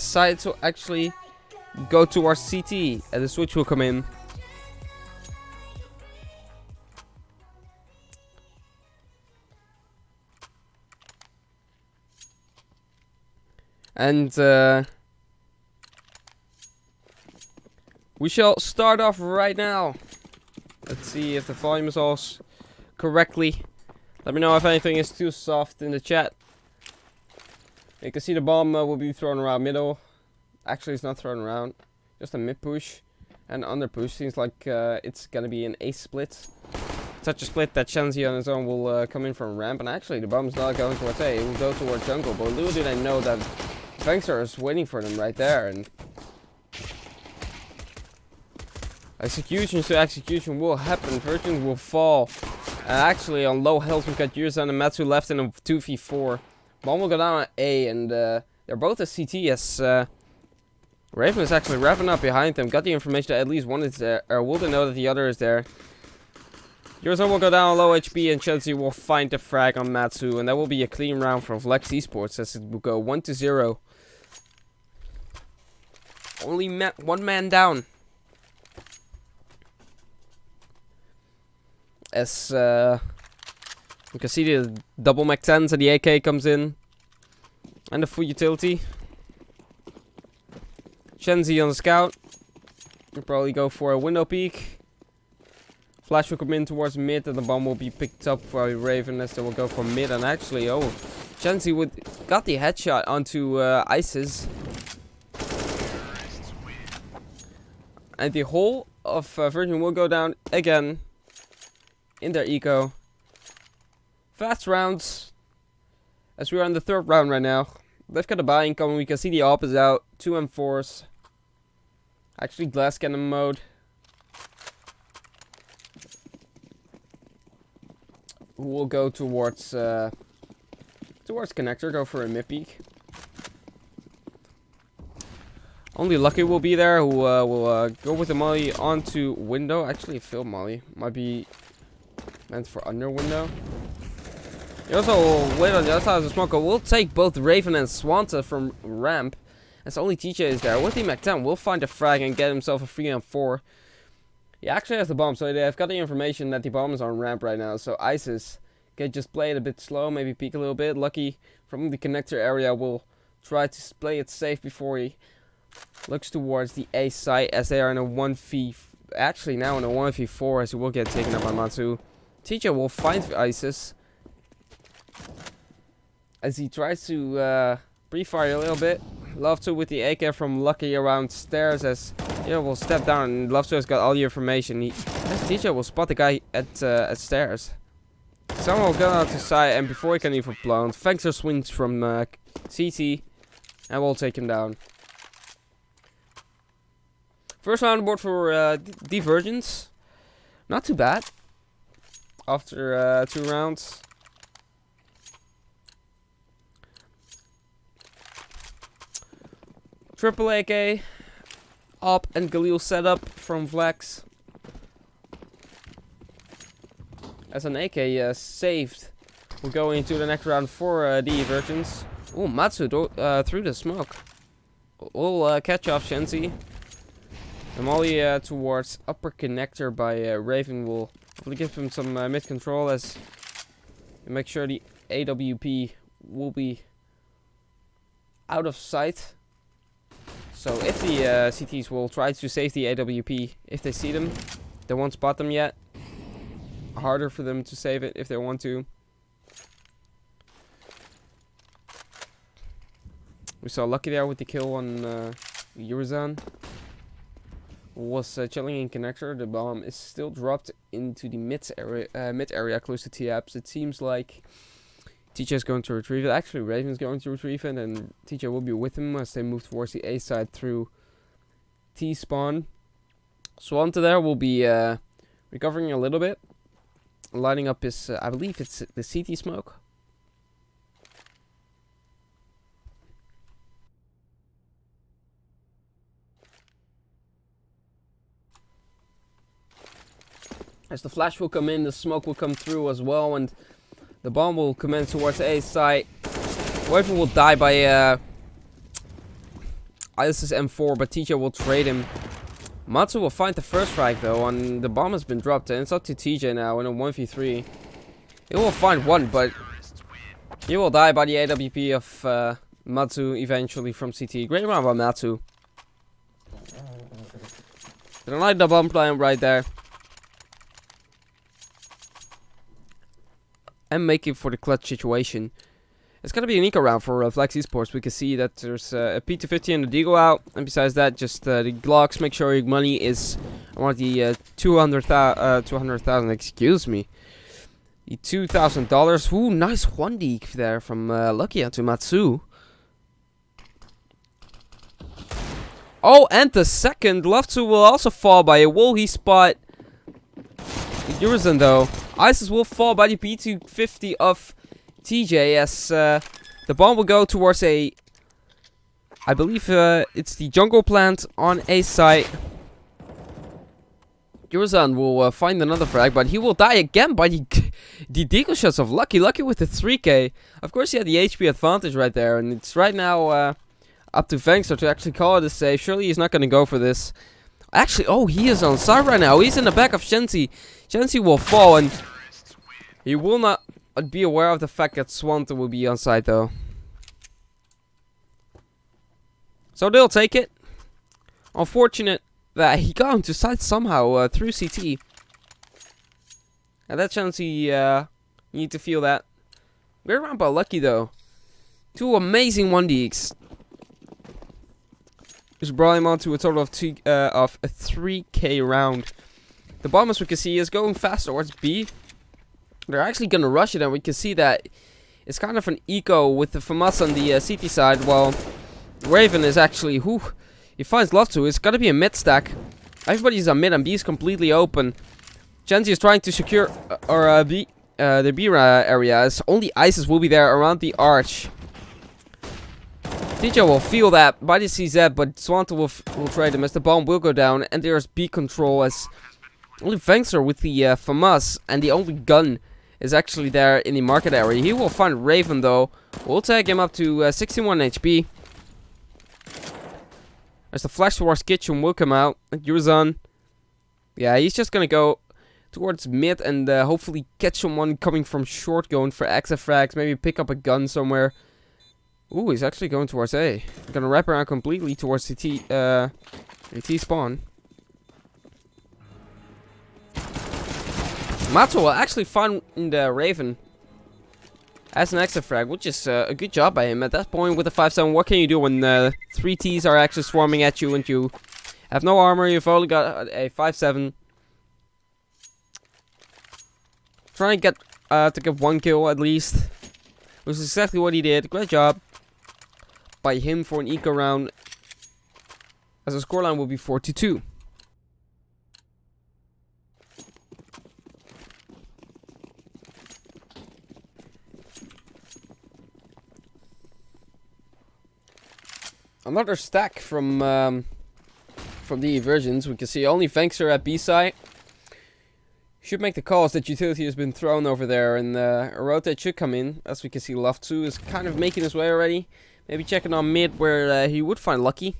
side to actually go towards CT, and the switch will come in. And we shall start off right now. Let's see if the volume is all correctly. Let me know if anything is too soft in the chat. You can see the bomb will be thrown around middle. Actually, it's not thrown around. Just a mid push and under push. Seems like it's gonna be an ace split. Such a split that Shenzi on his own will come in from ramp. And actually, the bomb's not going towards A. It will go towards jungle. But little do they know that Fangster is waiting for them right there. And execution to execution will happen. Virgin will fall. And actually, on low health, we've got Yurzan and Matsu left in a 2v4. Bomb will go down at A, and they're both at CT as Raven is actually wrapping up behind them. Got the information that at least one is there, or will they know that the other is there. Yurzan will go down on low HP, and Shenzi will find the frag on Matsu, and that will be a clean round for VLEX Esports as it will go 1-0. Only one man down. As you can see the double Mac 10s and the AK comes in. And the full utility. Shenzi on the scout. We'll probably go for a window peek. Flash will come in towards mid and the bomb will be picked up by Raven as they will go for mid. And actually, oh, Shenzi got the headshot onto ISIS. And the whole of Virgin will go down again in their eco. Fast rounds, as we are in the third round right now. They've got a buy incoming. We can see the AWP is out. 2 M4s. Actually, glass cannon mode. We'll go towards connector. Go for a mid peek. Only Lucky will be there, who will go with the molly onto window. Actually, field molly might be meant for under window. You also will wait on the other side of the smoke. We'll take both Raven and Swanta from ramp. As only TJ is there. With the Mac 10, we'll find a frag and get himself a 3-on-4. He actually has the bomb, so they've got the information that the bomb is on ramp right now. So ISIS can just play it a bit slow, maybe peek a little bit. Lucky from the connector area will try to play it safe before he looks towards the A site as they are in a 1v. Actually, now in a 1v4 as he will get taken up by Matsu. TJ will find ISIS as he tries to pre-fire a little bit. Love to with the AK from Lucky around stairs as will step down, and Love to has got all the information. TJ will spot the guy at stairs. Someone will go out to side, and before he can even blow, Fangster swings from CT and we'll take him down. First round on board for Divergence. Not too bad. After 2 rounds. Triple AK, Op and Galil setup from VLEX. As an AK saved, we'll go into the next round for Divergence. Oh, Matsu through the smoke. We'll catch off Shenzi. And molly towards upper connector by Raven will hopefully give him some mid control as we make sure the AWP will be out of sight. So if the CTs will try to save the AWP if they see them, they won't spot them yet. Harder for them to save it if they want to. We saw Lucky there with the kill on Yurzan. Was chilling in connector. The bomb is still dropped into the mid area close to T-Apps. It seems like TJ is going to retrieve it. Actually, Raven's going to retrieve it, and TJ will be with him as they move towards the A side through T spawn. Swanta there will be recovering a little bit, lining up his. I believe it's the CT smoke. As the flash will come in, the smoke will come through as well, and the bomb will commence towards A side. Raven will die by ISIS M4, but TJ will trade him. Matsu will find the first frag though, and the bomb has been dropped, and it's up to TJ now in a 1v3. He will find one, but he will die by the AWP of Matsu eventually from CT. Great round by Matsu. Don't like the bomb plan right there. And making for the clutch situation. It's gonna be an eco round for VLEX Esports. We can see that there's a P250 and a Deagle out, and besides that, just the Glocks. Make sure your money is around the 200,000. Excuse me, the $2,000. Ooh, nice 1D there from Lucky to Matsu. Oh, and the second Love to will also fall by a will he spot Eurozone though. ISIS will fall by the P250 of TJ as the bomb will go towards a, I believe it's the jungle plant on A site. Eurozone will find another frag, but he will die again by the deagle shots of Lucky. Lucky with the 3k. Of course he had the HP advantage right there, and it's right now up to Vangster to actually call it a save. Surely he's not going to go for this. Actually, oh, he is on side right now. He's in the back of Shenzi. Shenzi will fall, and he will not be aware of the fact that Swanta will be on side though. So they'll take it. Unfortunate that he got into side somehow through CT. And that Shenzi, you need to feel that. We're around by Lucky though. Two amazing 1Ds. Just brought him on to a total of a 3k round. The bomb, as we can see, is going fast towards B. They're actually going to rush it, and we can see that it's kind of an eco with the FAMAS on the CT side, while Raven is actually, he finds Love to. It's going to be a mid stack. Everybody's on mid, and B is completely open. Genji is trying to secure the B area, as only ISIS will be there around the arch. TJ will feel that by the CZ, but Swanta will trade him as the bomb will go down, and there's B control as only Vangster with the FAMAS, and the only gun is actually there in the market area. He will find Raven though. We'll take him up to 61 HP. As the flash towards kitchen will come out. Eurozone. Yeah, he's just gonna go towards mid and hopefully catch someone coming from short, going for extra frags. Maybe pick up a gun somewhere. Ooh, he's actually going towards A. Gonna wrap around completely towards the T spawn. Matsu will actually find the Raven as an extra frag, which is a good job by him. At that point with the 5-7, what can you do when 3 Ts are actually swarming at you and you have no armor, you've only got a 5-7. Try and get to get 1 kill at least, which is exactly what he did. Great job by him for an eco round, as the scoreline will be 4-2. Another stack from the versions. We can see only Vangster at B side. Should make the calls that utility has been thrown over there, and a rotate should come in. As we can see, Love 2 is kind of making his way already. Maybe checking on mid where he would find Lucky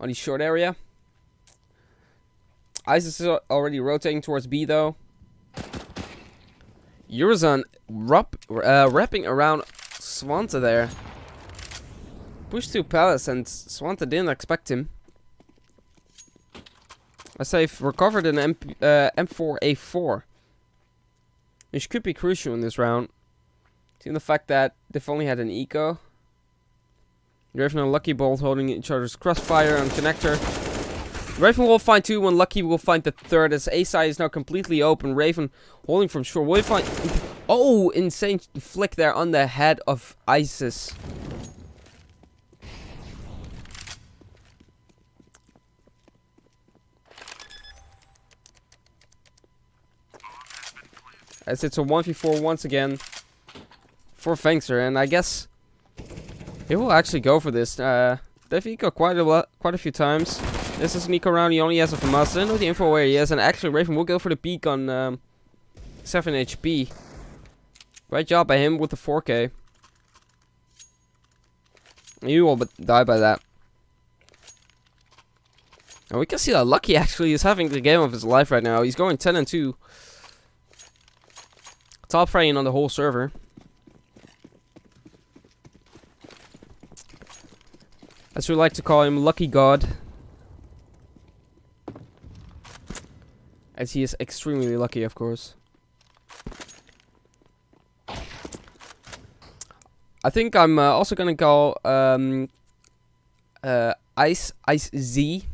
on the short area. ISIS is already rotating towards B though. Eurozone wrapping around Swanta there. Push to Palace, and Swanta didn't expect him. I say recovered an M4A4. Which could be crucial in this round. Seeing the fact that they've only had an eco. Raven and Lucky both holding each other's crossfire on connector. Raven will find 2 when Lucky will find the 3rd, as A side is now completely open. Raven holding from shore. Will he find... Oh, insane flick there on the head of ISIS. As it's a 1v4 once again for Vangster, and I guess he will actually go for this. They've eco quite a few times. This is an eco round. He only has a FAMAS. I don't know the info where he is, and actually Raven will go for the peak on 7 HP. Great job by him with the 4k. He will die by that. And we can see that Lucky actually is having the game of his life right now. He's going 10-2. Top frame on the whole server. As we like to call him, Lucky God. As he is extremely lucky, of course. I think I'm also gonna call Ice Z.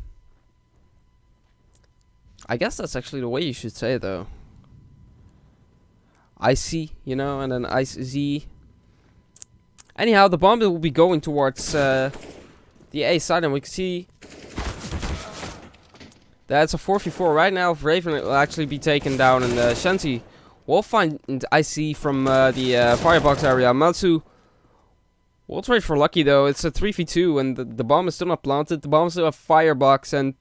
I guess that's actually the way you should say it, though. Icy, you know, and then Ice Z. Anyhow, the bomb will be going towards the A side, and we can see that's a 4v4 right now. Raven will actually be taken down, and Shanti will find IC from the firebox area. Matsu will trade for Lucky, though. It's a 3v2, and the bomb is still not planted. The bomb is still a firebox, and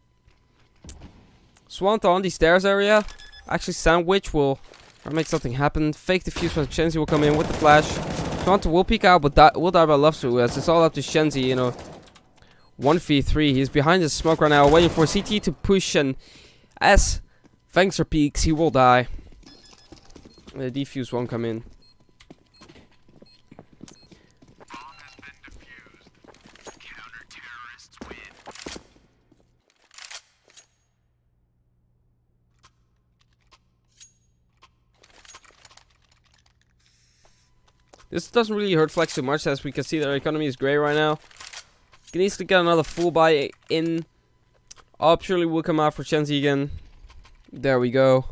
Swanta on the stairs area. Actually, Sandwich will make something happen. Fake defuse from Shenzi will come in with the flash. Swanta will peek out, but will die by Lovesu, as it's all up to Shenzi, you know. 1v3. He's behind his smoke right now, waiting for CT to push, and as Fangster peeks, he will die. The defuse won't come in. This doesn't really hurt Flex too much, as we can see their economy is great right now. Can easily get another full buy in. Op surely will come out for Shenzi again. There we go.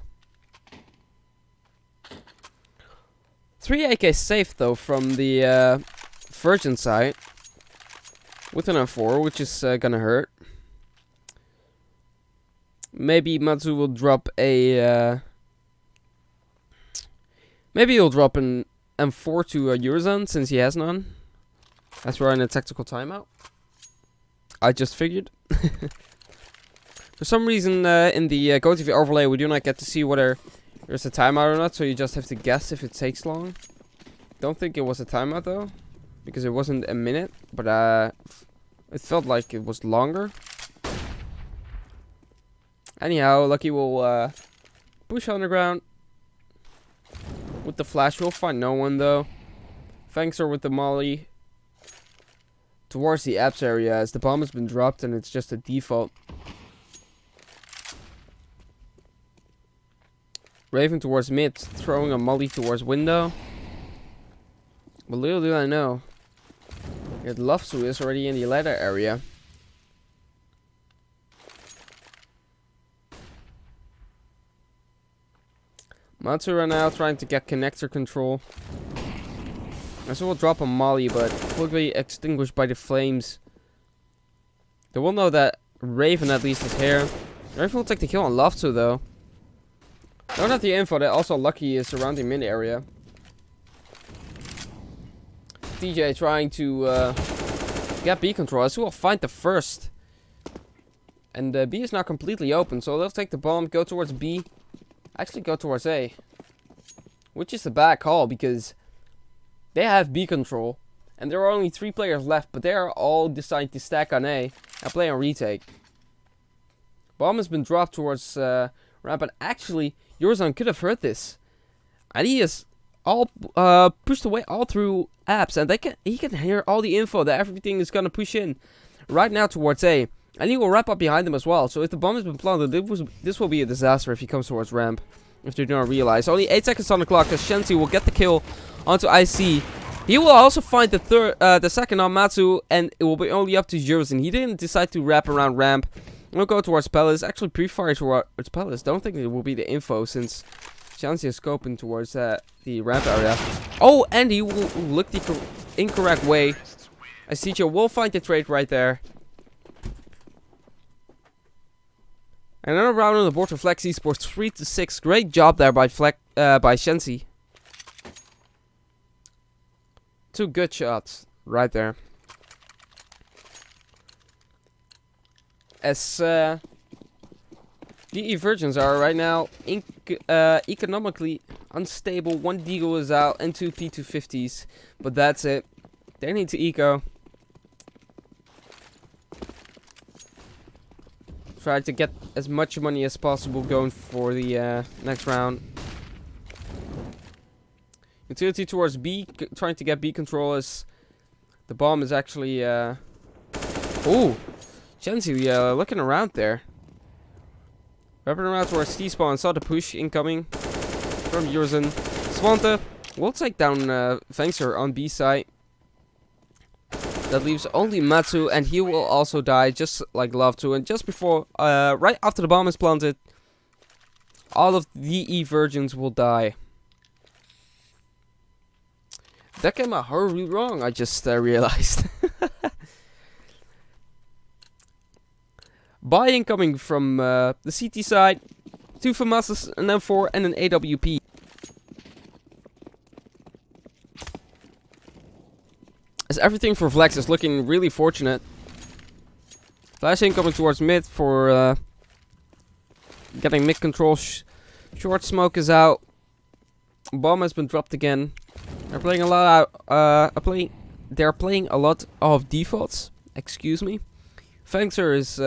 3 AK safe though from the Virgin side. With an M4, which is gonna hurt. Maybe Matsu will drop a... maybe he'll drop an M4 to Eurozone, since he has none. As we're in a tactical timeout. I just figured. For some reason, in the GoTV overlay, we do not get to see whether there's a timeout or not, so you just have to guess if it takes long. Don't think it was a timeout, though, because it wasn't a minute, but it felt like it was longer. Anyhow, Lucky will push underground. With the flash, we'll find no one, though. Fangster with the molly towards the apps area, as the bomb has been dropped and it's just a default. Raven towards mid, throwing a molly towards window. But little do I know, that Lovesu is already in the ladder area. Matsu right now trying to get connector control. And so we'll drop a molly, but will be extinguished by the flames. They will know that Raven at least is here. Raven will take the kill on Lovesu, though. Don't have the info that also Lucky is around the mid area. DJ trying to get B control, as we will find the first. And B is now completely open, so they'll take the bomb, go towards B. Actually go towards A. Which is a bad call, because they have B control. And there are only 3 players left, but they are all deciding to stack on A and play on retake. Bomb has been dropped towards ramp, and actually, Eurozone could have heard this. And he is all pushed away all through apps, and he can hear all the info that everything is gonna push in right now towards A. And he will wrap up behind them as well. So if the bomb has been planted, this will be a disaster if he comes towards ramp. If they do not realize. Only 8 seconds on the clock, as Shenzi will get the kill onto IC. He will also find the second on Matsu, and it will be only up to Eurozone. He didn't decide to wrap around ramp. We'll go towards Palace. Actually, pre-fire towards Palace. Don't think it will be the info, since Shenzi is scoping towards the ramp area. Oh, and he will look the incorrect way. As CJ will find the trade right there. Another round on the board for VLEX Esports, 3-6. Great job there by Shenzi. 2 good shots right there. As the Virgins are right now economically unstable. 1 Deagle is out and 2 P250s, but that's it. They need to eco. try to get as much money as possible going for the next round. Utility towards B, trying to get B control as the bomb is actually... Ooh! Chenzi looking around there. Wrapping around towards T-spawn, saw the push incoming from Yurzen. Swante will take down Fengser on B side. That leaves only Matsu, and he will also die, just like Love to. And just before, right after the bomb is planted, all of the E virgins will die. That came out horribly wrong, I just realized. Buy incoming from the CT side. 2 FAMASs, an M4, and an AWP. As everything for VLEX is looking really fortunate. Flash incoming towards mid for getting mid control. Short smoke is out. Bomb has been dropped again. They're playing a lot they're playing a lot of defaults. Excuse me. Fengser is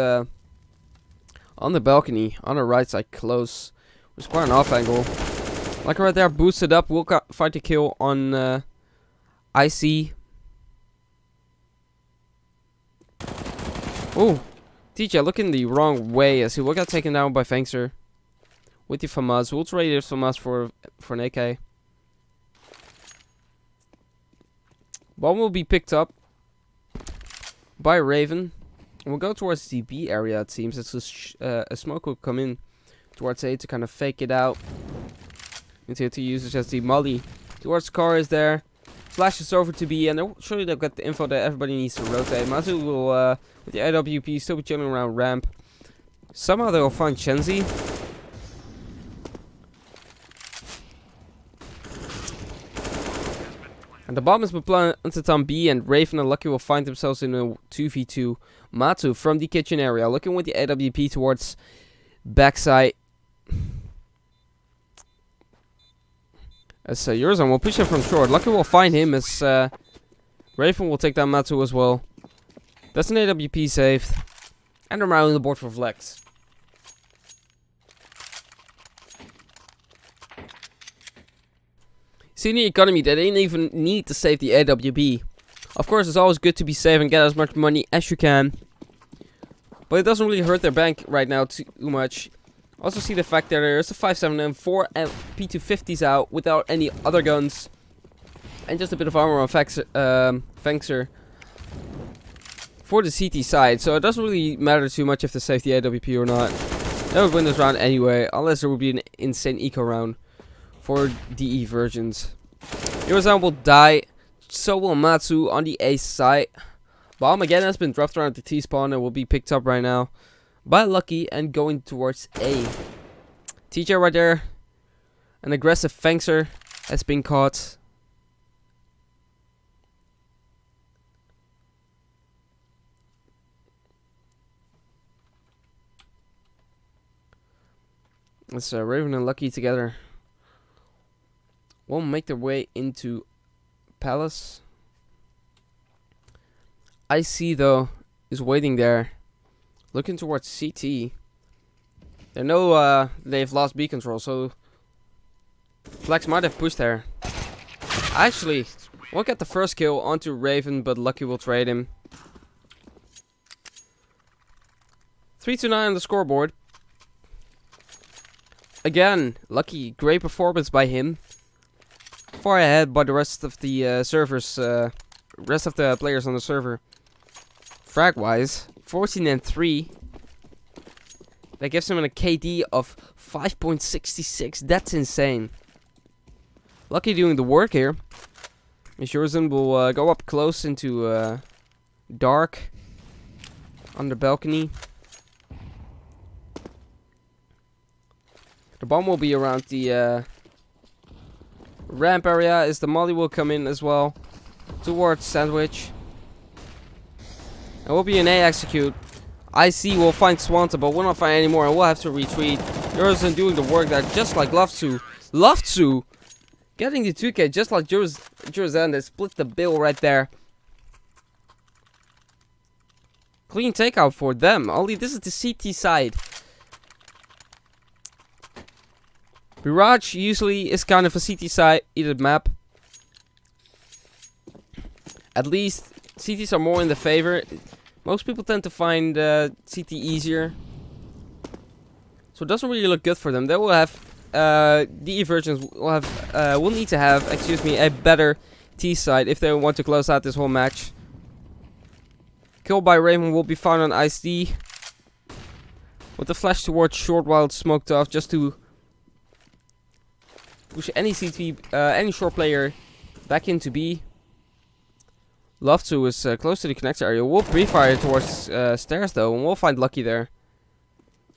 on the balcony on the right side close. It's quite an off angle. Like right there, boosted up. We'll fight the kill on IC. Oh, TJ looking the wrong way as he will get taken down by Fengser. With the FAMAS. We'll trade it FAMAS for an AK. Bomb will be picked up by Raven. And we'll go towards the B area, it seems. It's a smoke will come in towards A to kind of fake it out. Until to use just the molly towards car is there. Flashes over to B, and surely they'll get the info that everybody needs to rotate. Mazu will, with the AWP, still be chilling around ramp. Somehow they'll find Chenzi. And the bomb has been planted on B, and Raven and Lucky will find themselves in a 2v2. Matu from the kitchen area, looking with the AWP towards backside. As Yurzan will push him from short. Lucky will find him as Raven will take down Matu as well. That's an AWP saved. And I'm rounding the board for VLEX. See, in the economy, they didn't even need to save the AWP. Of course, it's always good to be safe and get as much money as you can. But it doesn't really hurt their bank right now too much. Also see the fact that there's a 5.7 and 4 P250s out without any other guns. And just a bit of armor on Fengser for the CT side. So it doesn't really matter too much if they save the AWP or not. They would win this round anyway, unless there would be an insane eco round for DE versions. Yurzan will die, so will Matsu on the A side. Bomb again has been dropped around the T spawn and will be picked up right now by Lucky and going towards A. TJ right there. An aggressive Fengser has been caught. It's Raven and Lucky together. Won't make their way into Palace. IC though is waiting there, looking towards CT. They know they've lost B control, so Flex might have pushed there. Actually, won't get the first kill onto Raven, but Lucky will trade him. 3-9 on the scoreboard. Again, Lucky, great performance by him. Far ahead by the rest of the rest of the players on the server. Frag wise, 14-3. That gives him a KD of 5.66. That's insane. Lucky doing the work here. Yurzan will go up close into dark on the balcony. The bomb will be around the ramp area as the molly will come in as well towards Sandwich. It will be an A execute. IC will find Swanta, but will not find any more and we'll have to retreat. Yurzan doing the work that just like Loftu getting the 2k just like Yurzan. They split the bill right there. Clean takeout for them. Only this is the CT side. Mirage usually is kind of a CT side either map. At least CTs are more in the favor. Most people tend to find CT easier. So it doesn't really look good for them. They will have DE versions will need to have, a better T side if they want to close out this whole match. Kill by Raven will be found on ICD. With the flash towards short while it's smoked off, just to push any any short player back into B. Love to is close to the connector area. We'll pre-fire towards stairs though, and we'll find Lucky there.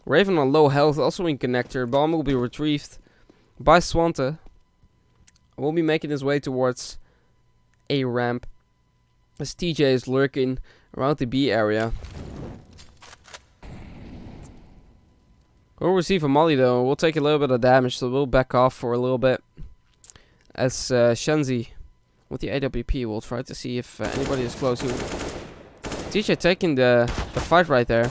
Raven on low health, also in connector. Bomb will be retrieved by Swante. Will be making his way towards a ramp, as TJ is lurking around the B area. We'll receive a molly though. We'll take a little bit of damage, so we'll back off for a little bit. As Shenzi with the AWP will try to see if anybody is close. TJ taking the fight right there.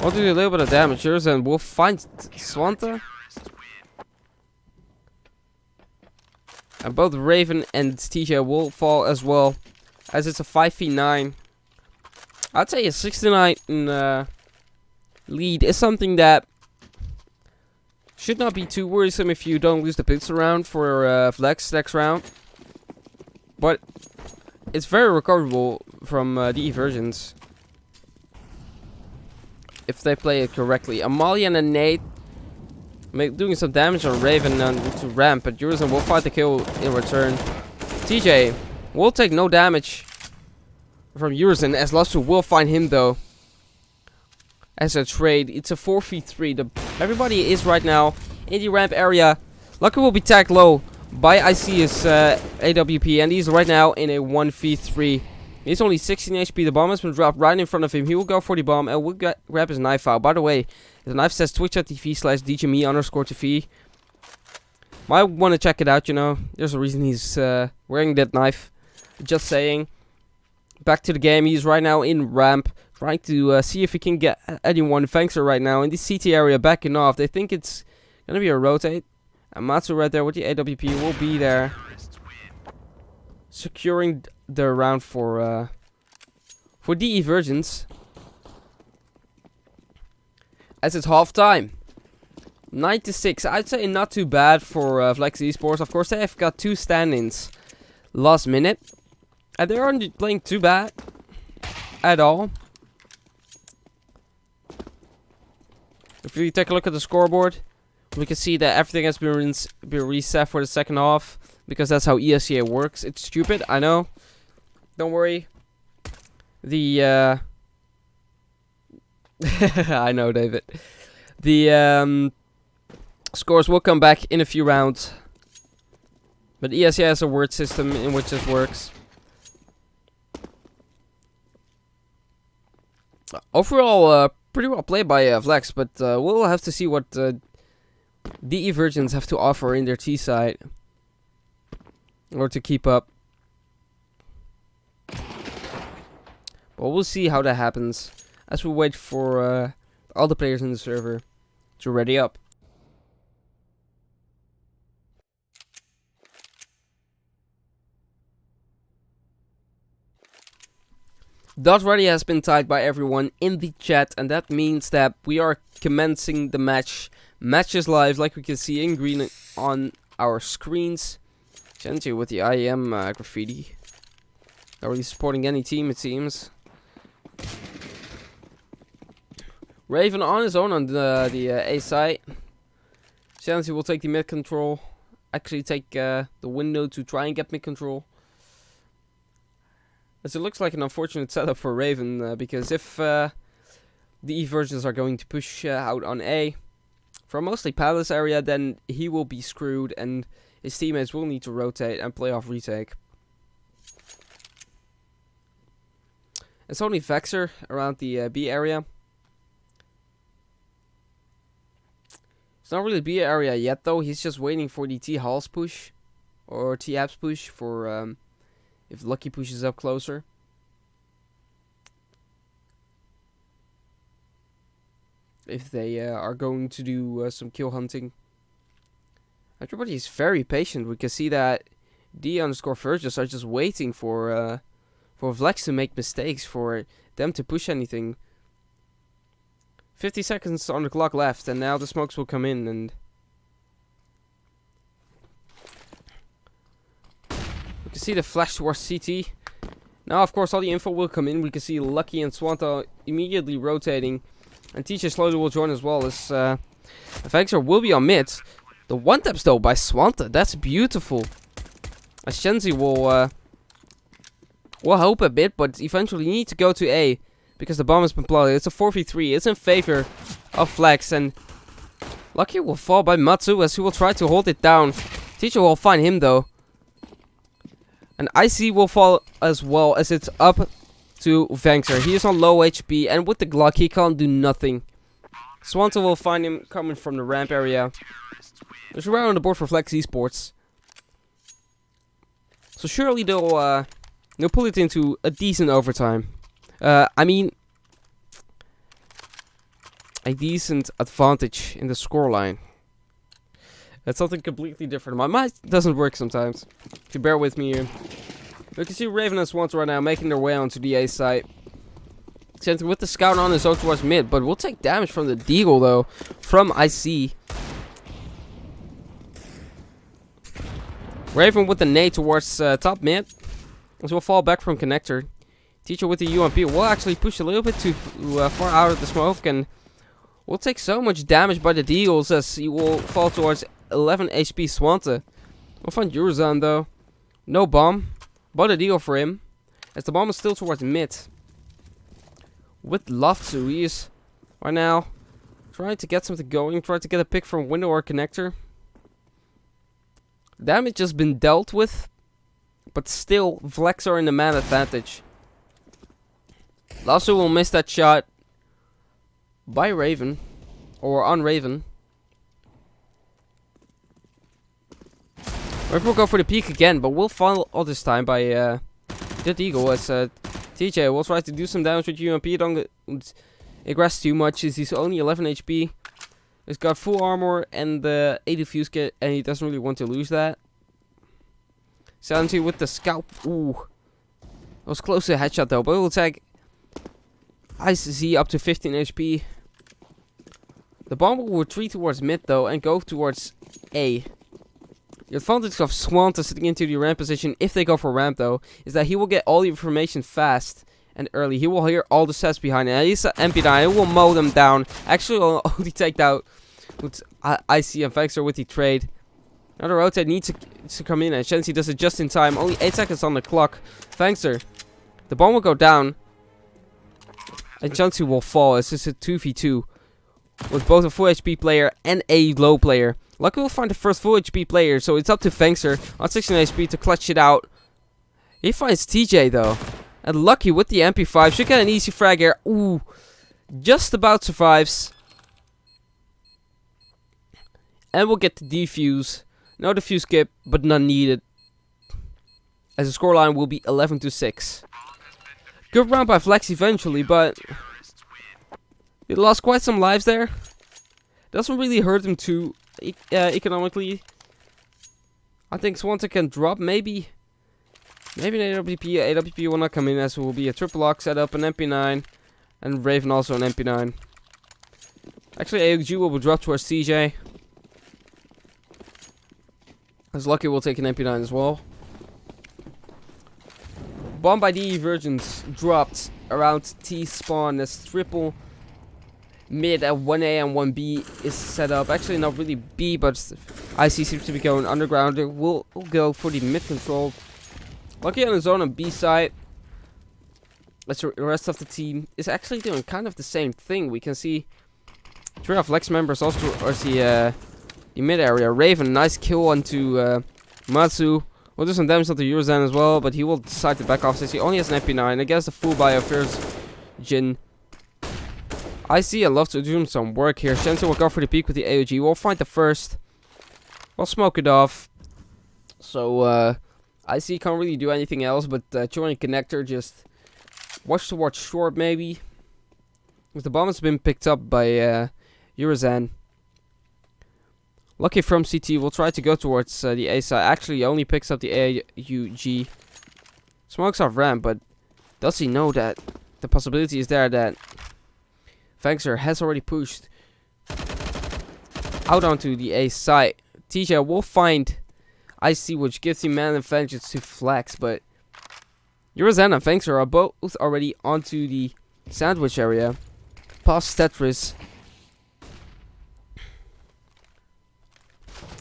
We'll do a little bit of damage here, and we'll find Swante. And both Raven and TJ will fall as well, as it's a 5v9. I'd say a 69 lead is something that should not be too worrisome if you don't lose the pixel round for VLEX next round. But it's very recoverable from DE versions if they play it correctly. A molly and a nade doing some damage on Raven to ramp, but Jurison will fight the kill in return. TJ will take no damage from Jurison, as Lasso will find him though. As a trade, it's a 4v3. Everybody is right now in the ramp area. Lucky will be tagged low by IC's AWP, and he's right now in a 1v3. He's only 16 HP. The bomb has been dropped right in front of him. He will go for the bomb and will grab his knife out. By the way, the knife says twitch.tv/DJME_TV. Might want to check it out, you know. There's a reason he's wearing that knife. Just saying. Back to the game. He's right now in ramp, trying to see if he can get anyone. Fangster right now in the CT area backing off. They think it's going to be a rotate. And Matsu right there with the AWP will be there, securing the round for DE versions. As it's half time, 9-6. I'd say not too bad for VLEX Esports. Of course, they have got 2 stand-ins last minute, and they aren't playing too bad at all. If you take a look at the scoreboard, we can see that everything has been reset for the second half, because that's how ESEA works. It's stupid, I know. Don't worry. The I know, David. The scores will come back in a few rounds, but ESEA has a word system in which this works. Overall, pretty well played by VLEX, but we'll have to see what DE versions have to offer in their T side or to keep up. But we'll see how that happens as we wait for all the players in the server to ready up. Dot ready has been typed by everyone in the chat, and that means that we are commencing the match. Match is live, like we can see in green on our screens. Genji with the IEM graffiti. Not really supporting any team, it seems. Raven on his own on the A side. Genji will take the mid control. Actually take the window to try and get mid control. As it looks like an unfortunate setup for Raven, because if the E versions are going to push out on A from mostly Palace area, then he will be screwed and his teammates will need to rotate and play off retake. It's only Vexer around the B area. It's not really B area yet though, he's just waiting for the T-Halls push or T-Apps push for if Lucky pushes up closer. if they are going to do some kill hunting. Everybody is very patient. We can see that D_Virgis are just waiting for VLEX to make mistakes, for them to push anything. 50 seconds on the clock left, and now the smokes will come in, and we can see the flash towards CT. Now, of course, all the info will come in. We can see Lucky and Swanta immediately rotating, and TJ slowly will join as well, as Vexor will be on mid. The one taps though by Swanta, that's beautiful. As Shenzi will help a bit, but eventually need to go to A, because the bomb has been planted. It's a 4v3. It's in favor of VLEX, and Lucky will fall by Matsu as he will try to hold it down. Teacher will find him though. And IC will fall as well, as it's up to Vexor. He is on low HP, and with the Glock he can't do nothing. Swanta will find him coming from the ramp area. There's a round on the board for VLEX Esports. So surely they'll pull it into a decent overtime. I mean, a decent advantage in the scoreline. That's something completely different. My mind doesn't work sometimes. If you bear with me here. You can see Raven and Swans right now making their way onto the A site. Sent with the scout on his own towards mid, but we'll take damage from the Deagle though, from IC. Raven with the nade towards top mid. As we'll fall back from connector. Teacher with the UMP will actually push a little bit too far out of the smoke, and will take so much damage by the Deagles as he will fall towards 11 HP Swanta. We'll find Eurozone though. No bomb, but a Deagle for him, as the bomb is still towards mid. With Loftu, he is right now trying to get something going, trying to get a pick from window or connector. Damage has been dealt with, but still VLEX are in the man advantage. Lasso will miss that shot by Raven, or on Raven. Raven will go for the peak again, but will fall all this time by the Deagle, as TJ will try to do some damage with UMP. Don't aggress too much, as he's only 11 HP. He's got full armor and the 80 fuse kit, and he doesn't really want to lose that. 70 with the scalp. Ooh. That was close to a headshot though, but it will take IC up to 15 HP. The bomb will retreat towards mid though, and go towards A. The advantage of Swanta sitting into the ramp position, if they go for ramp though, is that he will get all the information fast and early. He will hear all the sets behind it. And he's an MP9. He will mow them down. Actually, will only take out with IC and Vexor with the trade. Another rotate needs to come in, and Shenzi does it just in time. Only 8 seconds on the clock. Vexor. The bomb will go down. And Shenzi will fall. It's just a 2v2. With both a full HP player and a low player. Lucky will find the first full HP player, so it's up to Vexor on 16 HP to clutch it out. He finds TJ though. And Lucky with the MP5 should get an easy frag here. Ooh. Just about survives. And we'll get the defuse. No defuse skip, but none needed. As the scoreline will be 11-6. Good round by VLEX eventually, but they lost quite some lives there. Doesn't really hurt them too economically. I think Swanta can drop, maybe an AWP. AWP will not come in, as it will be a triple lock setup, an MP9, and Raven also an MP9. Actually, AUG will drop towards CJ. As Lucky will take an MP9 as well. Bomb by DE Virgins dropped around T spawn as triple mid at 1A and 1B is set up. Actually, not really B, but IC seems to be going underground. We'll go for the mid control. Lucky on his own on B side. As the rest of the team is actually doing kind of the same thing. We can see 3 of VLEX members also towards the mid area. Raven, nice kill onto Matsu. We'll do some damage onto Eurozan as well, but he will decide to back off since he only has an MP9 against the full bio first Jin. I see. I love to do some work here. Shenzi will go for the peak with the AOG. We'll find the first. We'll smoke it off. So, I see can't really do anything else, but join connector, just watch towards short maybe. Because the bomb has been picked up by Eurozan. Lucky from CT will try to go towards the A side. Actually, he only picks up the AUG. Smokes off ramp, but does he know that the possibility is there that Fangster has already pushed out onto the A side? TJ will find IC, which gives him man advantage to flex, but Eurozan and Fangster are both already onto the sandwich area. Past Tetris.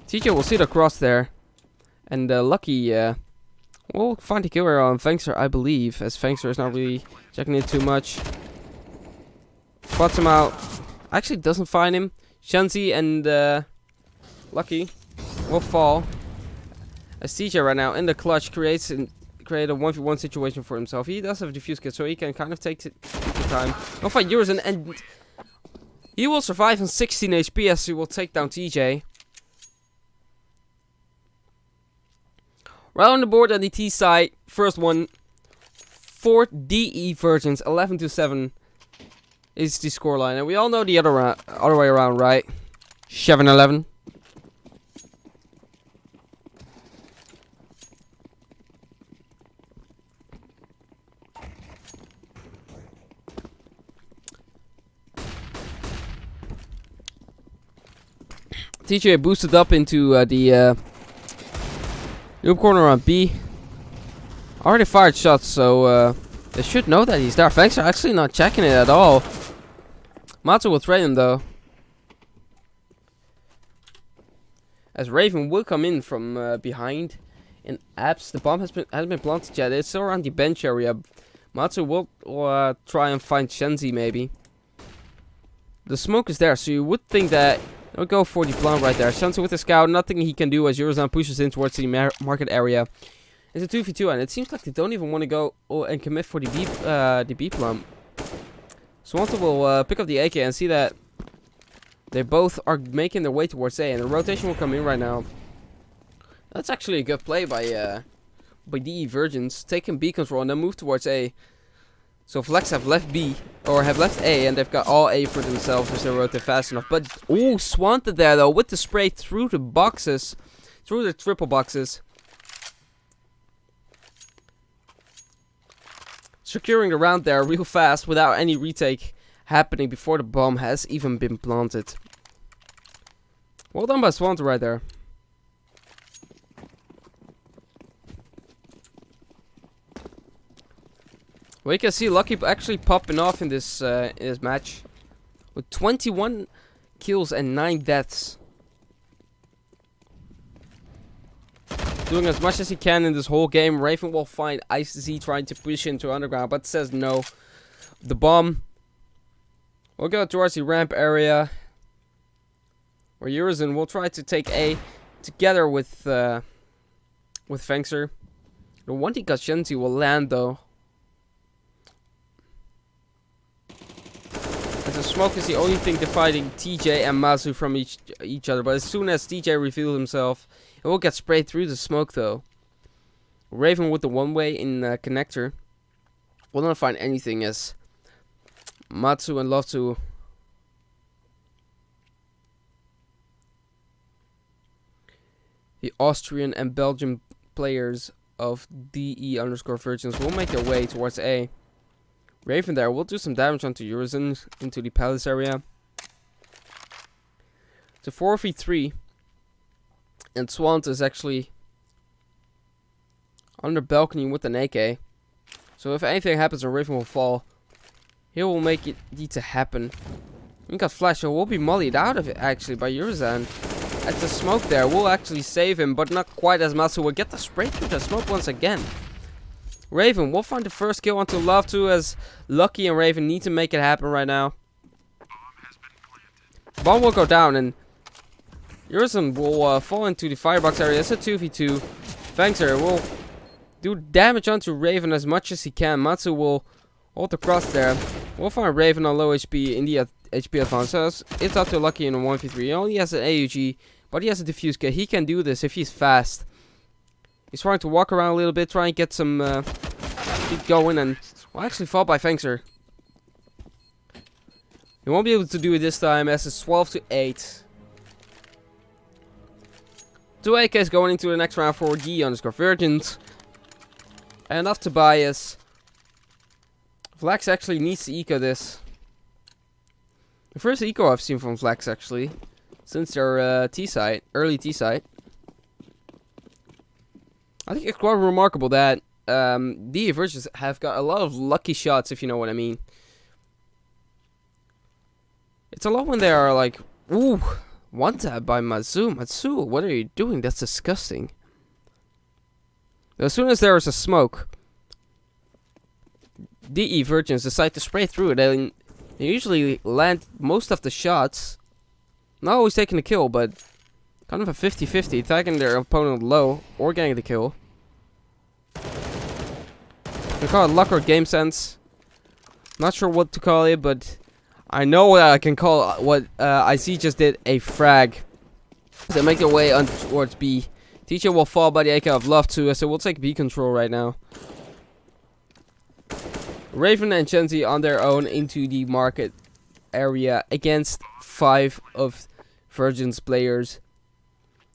TJ will see the cross there. And Lucky will find the killer on Fangster, I believe, as Fangster is not really checking it too much. Spots him out. Actually doesn't find him. Shanzi and Lucky will fall. As TJ right now in the clutch create a 1v1 situation for himself. He does have a defuse kit, so he can kind of take the time. He'll fight Eurozan, and he will survive on 16 HP as he will take down TJ. Right on the board on the T side, first one for DE Virgins, 11-7 is the scoreline, and we all know the other way around, right? 7-11. TJ boosted up into the noob corner on B. Already fired shots, so they should know that he's there. Fangs are actually not checking it at all. Matsu will trade him though, as Raven will come in from behind. In apps, the bomb hasn't been planted yet. It's still around the bench area. Matsu will try and find Shenzi maybe. The smoke is there, so you would think that they'll go for the plant right there. Shenzi with the scout, nothing he can do as Eurozan pushes in towards the market area. It's a 2v2, and it seems like they don't even want to go and commit for the B plant. Swanta will pick up the AK and see that they both are making their way towards A, and the rotation will come in right now. That's actually a good play by DE Virgins, taking B control and then move towards A. So VLEX have left B, or have left A, and they've got all A for themselves if they rotate fast enough. But, ooh, Swanta there though, with the spray through the boxes, through the triple boxes. Securing the round there real fast without any retake happening before the bomb has even been planted. Well done by Swanta right there. Well, you can see Lucky actually popping off in this match with 21 kills and 9 deaths. Doing as much as he can in this whole game. Raven will find ICZ trying to push into underground, but says no. The bomb will go towards the ramp area, where Eurozan will try to take A together with Fangster. The one he got Shenzi will land though. As the smoke is the only thing dividing TJ and Mazu from each other, but as soon as TJ reveals himself, it will get sprayed through the smoke though. Raven with the one-way in connector will not find anything as Matsu and Loftu the Austrian and Belgian players of DE_Virgins will make their way towards A. Raven there will do some damage onto Eurozan into the palace area. It's a 4v3. And Swant is actually on the balcony with an AK. So if anything happens and Raven will fall, he will make it need to happen. We got Flash, so will be mollied out of it actually by Eurozan. As the smoke there will actually save him, but not quite as much, so we'll get the spray through the smoke once again. Raven will find the first kill onto Love2 as Lucky and Raven need to make it happen right now. Bomb will go down and Eurozan will fall into the firebox area. It's a 2v2. Fangster will do damage onto Raven as much as he can. Matsu will hold the cross there. We'll find Raven on low HP in the HP advance. So it's up to Lucky in a 1v3. He only has an AUG, but he has a defuse kit. He can do this if he's fast. He's trying to walk around a little bit, try and get some speed going, and will actually fall by Fangster. He won't be able to do it this time as it's 12-8. 2 AKs going into the next round for D_Virgins. And off to Bias. VLEX actually needs to eco this. The first eco I've seen from VLEX actually. Since their T-site, early T-site. I think it's quite remarkable that D_Virgins have got a lot of lucky shots, if you know what I mean. It's a lot when they are like, ooh, one tap by Matsu. Matsu, what are you doing? That's disgusting. As soon as there is a smoke, D_Virgins decide to spray through it, and they usually land most of the shots. Not always taking the kill, but kind of a 50-50, tagging their opponent low or getting the kill. We call it luck or game sense. Not sure what to call it, but I know what I can call what IC just did a frag. They make their way on towards B. TJ will fall by the AK of Love too, so we'll take B control right now. Raven and Chenzi on their own into the market area against 5 of Virgin's players.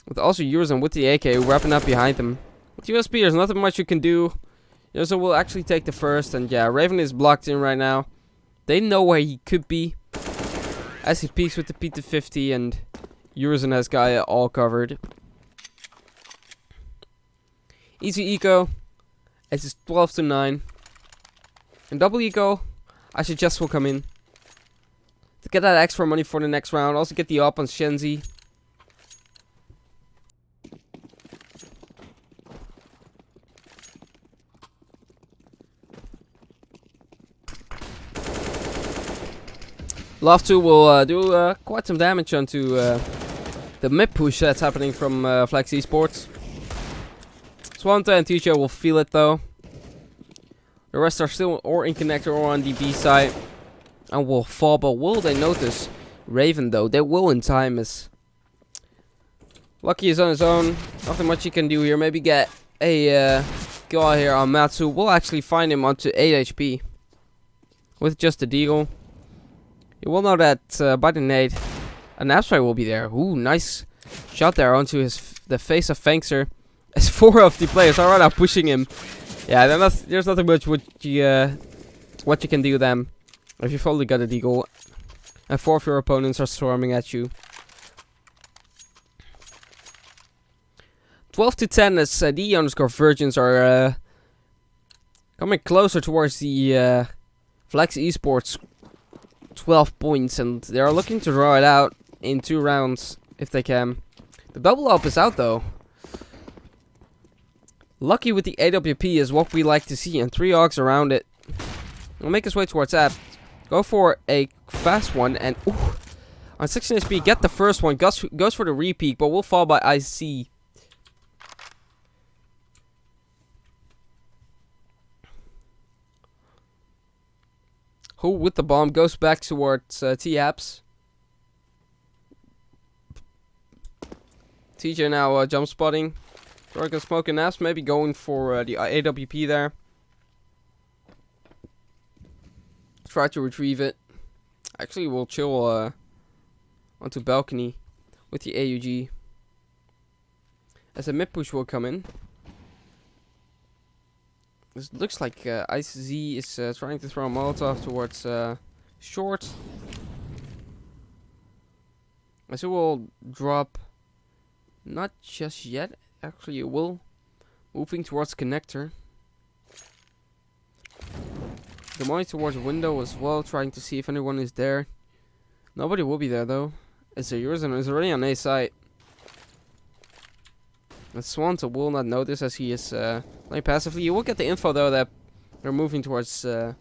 With also Eurozone with the AK wrapping up behind them. With USP, there's nothing much you can do. So we'll actually take the first, and yeah, Raven is blocked in right now. They know where he could be as he peeks with the P250, and Eurozone has got it all covered. Easy eco. It's 12-9. And double eco, I suggest will come in. To get that extra money for the next round. Also get the op on Shenzi. Love 2 will do quite some damage onto the mid push that's happening from VLEX Esports. Swanta and TJ will feel it though. The rest are still or in connector or on the B side. And will fall, but will they notice Raven though? They will in time, as Lucky is on his own. Nothing much he can do here. Maybe get a kill out here on Matsu. We'll actually find him onto 8 HP. With just the deagle. You will know that by the nade, an abstract will be there. Ooh, nice shot there onto the face of Fangster. As 4 of the players are right now pushing him. Yeah, there's nothing much what you can do then. If you've only got a deagle. And 4 of your opponents are swarming at you. 12-10 as D_Virgins are coming closer towards the VLEX Esports 12 points, and they are looking to draw it out in 2 rounds if they can. The double up is out though. Lucky with the AWP is what we like to see, and 3 Augs around it. We'll make his way towards that. Go for a fast one, and ooh, on 16 HP, get the first one. Goes for the repeat, but will fall by IC. Who with the bomb goes back towards T-Apps. TJ now jump spotting. Dragon Smoke and Apps, maybe going for the AWP there. Try to retrieve it. Actually, we'll chill onto balcony with the AUG. As a mid push will come in. This looks like IZ is trying to throw a Molotov towards short. IZ will drop. Not just yet. Actually, it will. Moving towards connector. The money towards window as well, trying to see if anyone is there. Nobody will be there though. It's a Eurozone is already on A site. And Swanta will not notice as he is playing passively. You will get the info though that they're moving towards A.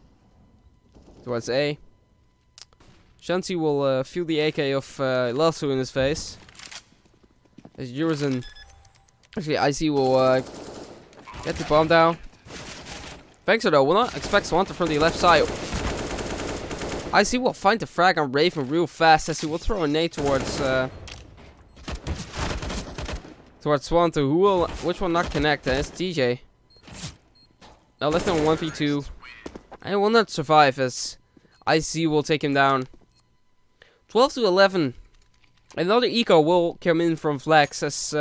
Shanti will feel the AK of Lasso in his face. As Eurozone, actually IC will get the bomb down. Fangster though will not expect Swanta from the left side. IC will find the frag on Raven real fast as he will throw a nade towards Swanta, which will not connect, and it's TJ. Now left on 1v2. And he will not survive as IC will take him down. 12 to 11. Another eco will come in from VLEX as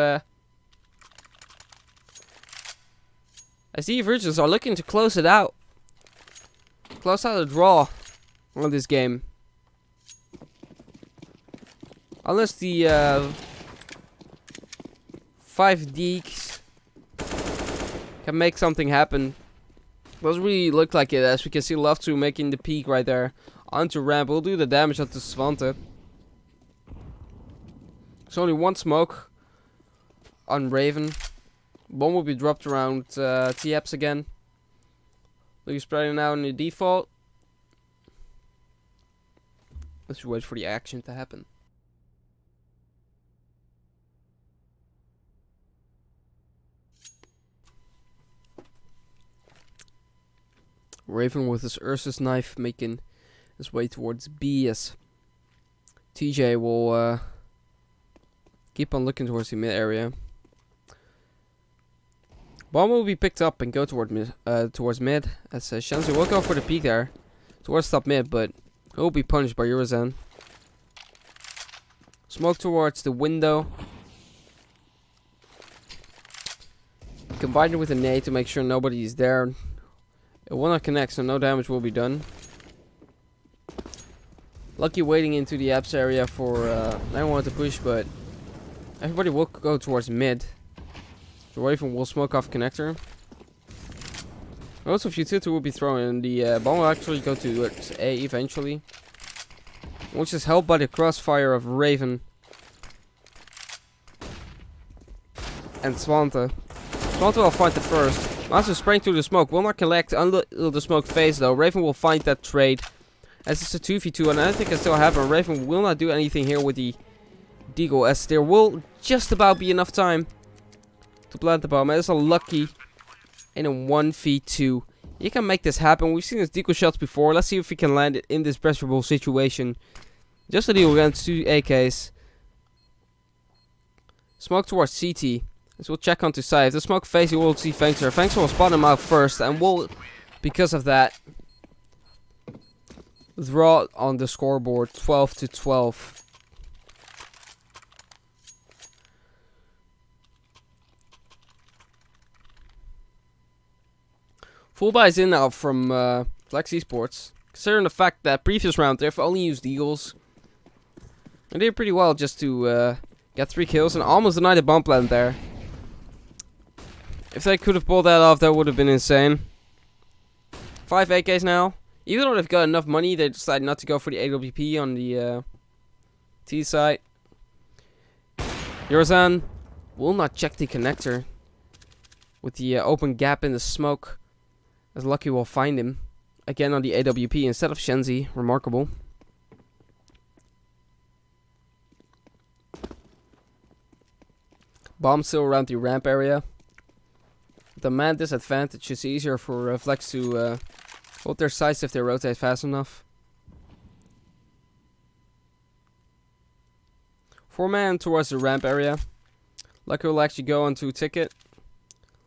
the Virgins are looking to close it out. Close out a draw on this game. Unless the 5 Deeks can make something happen. Doesn't really look like it, as we can see Love 2 making the peak right there. Onto ramp, will do the damage onto Svante. There's only one smoke on Raven. Bomb will be dropped around T-Apps again. Looking spreading out in the default. Let's wait for the action to happen. Raven with his Ursus knife making his way towards B as TJ will keep on looking towards the mid area. Bomb will be picked up and go towards mid as Shenzi will go for the peek there towards top mid, but he will be punished by Eurozan. Smoke towards the window. Combine it with a nade to make sure nobody is there. It will not connect, so no damage will be done. Lucky waiting into the apps area for anyone to push, but everybody will go towards mid. The Raven will smoke off connector. Also, Futility will be thrown, and the bomb will actually go to A eventually. Which is helped by the crossfire of Raven and Svante. Svante will find the first. Master spraying through the smoke. Will not collect until the smoke phase though. Raven will find that trade. As it's a 2v2 and anything can still happen. Raven will not do anything here with the Deagle, as there will just about be enough time to plant the bomb. It's a lucky in a 1v2. You can make this happen. We've seen his Deagle shots before. Let's see if we can land it in this pressurable situation. Just a deal against 2 AKs. Smoke towards CT. So we'll check onto side. If the smoke phase, you will see Fangster. Fangster will spot him out first, and will, because of that, draw on the scoreboard 12 to 12. Full buys in now from VLEX Esports. Considering the fact that previous round they've only used Eagles. And they did pretty well just to get 3 kills and almost deny the bomb plant there. If they could have pulled that off, that would have been insane. 5 AKs now. Even though they've got enough money, they decided not to go for the AWP on the T side. Eurozan will not check the connector with the open gap in the smoke, as Lucky will find him again on the AWP instead of Shenzi. Remarkable. Bomb still around the ramp area. The man disadvantage is easier for VLEX to hold their sights if they rotate fast enough. 4-man towards the ramp area. Lucky will actually go onto ticket.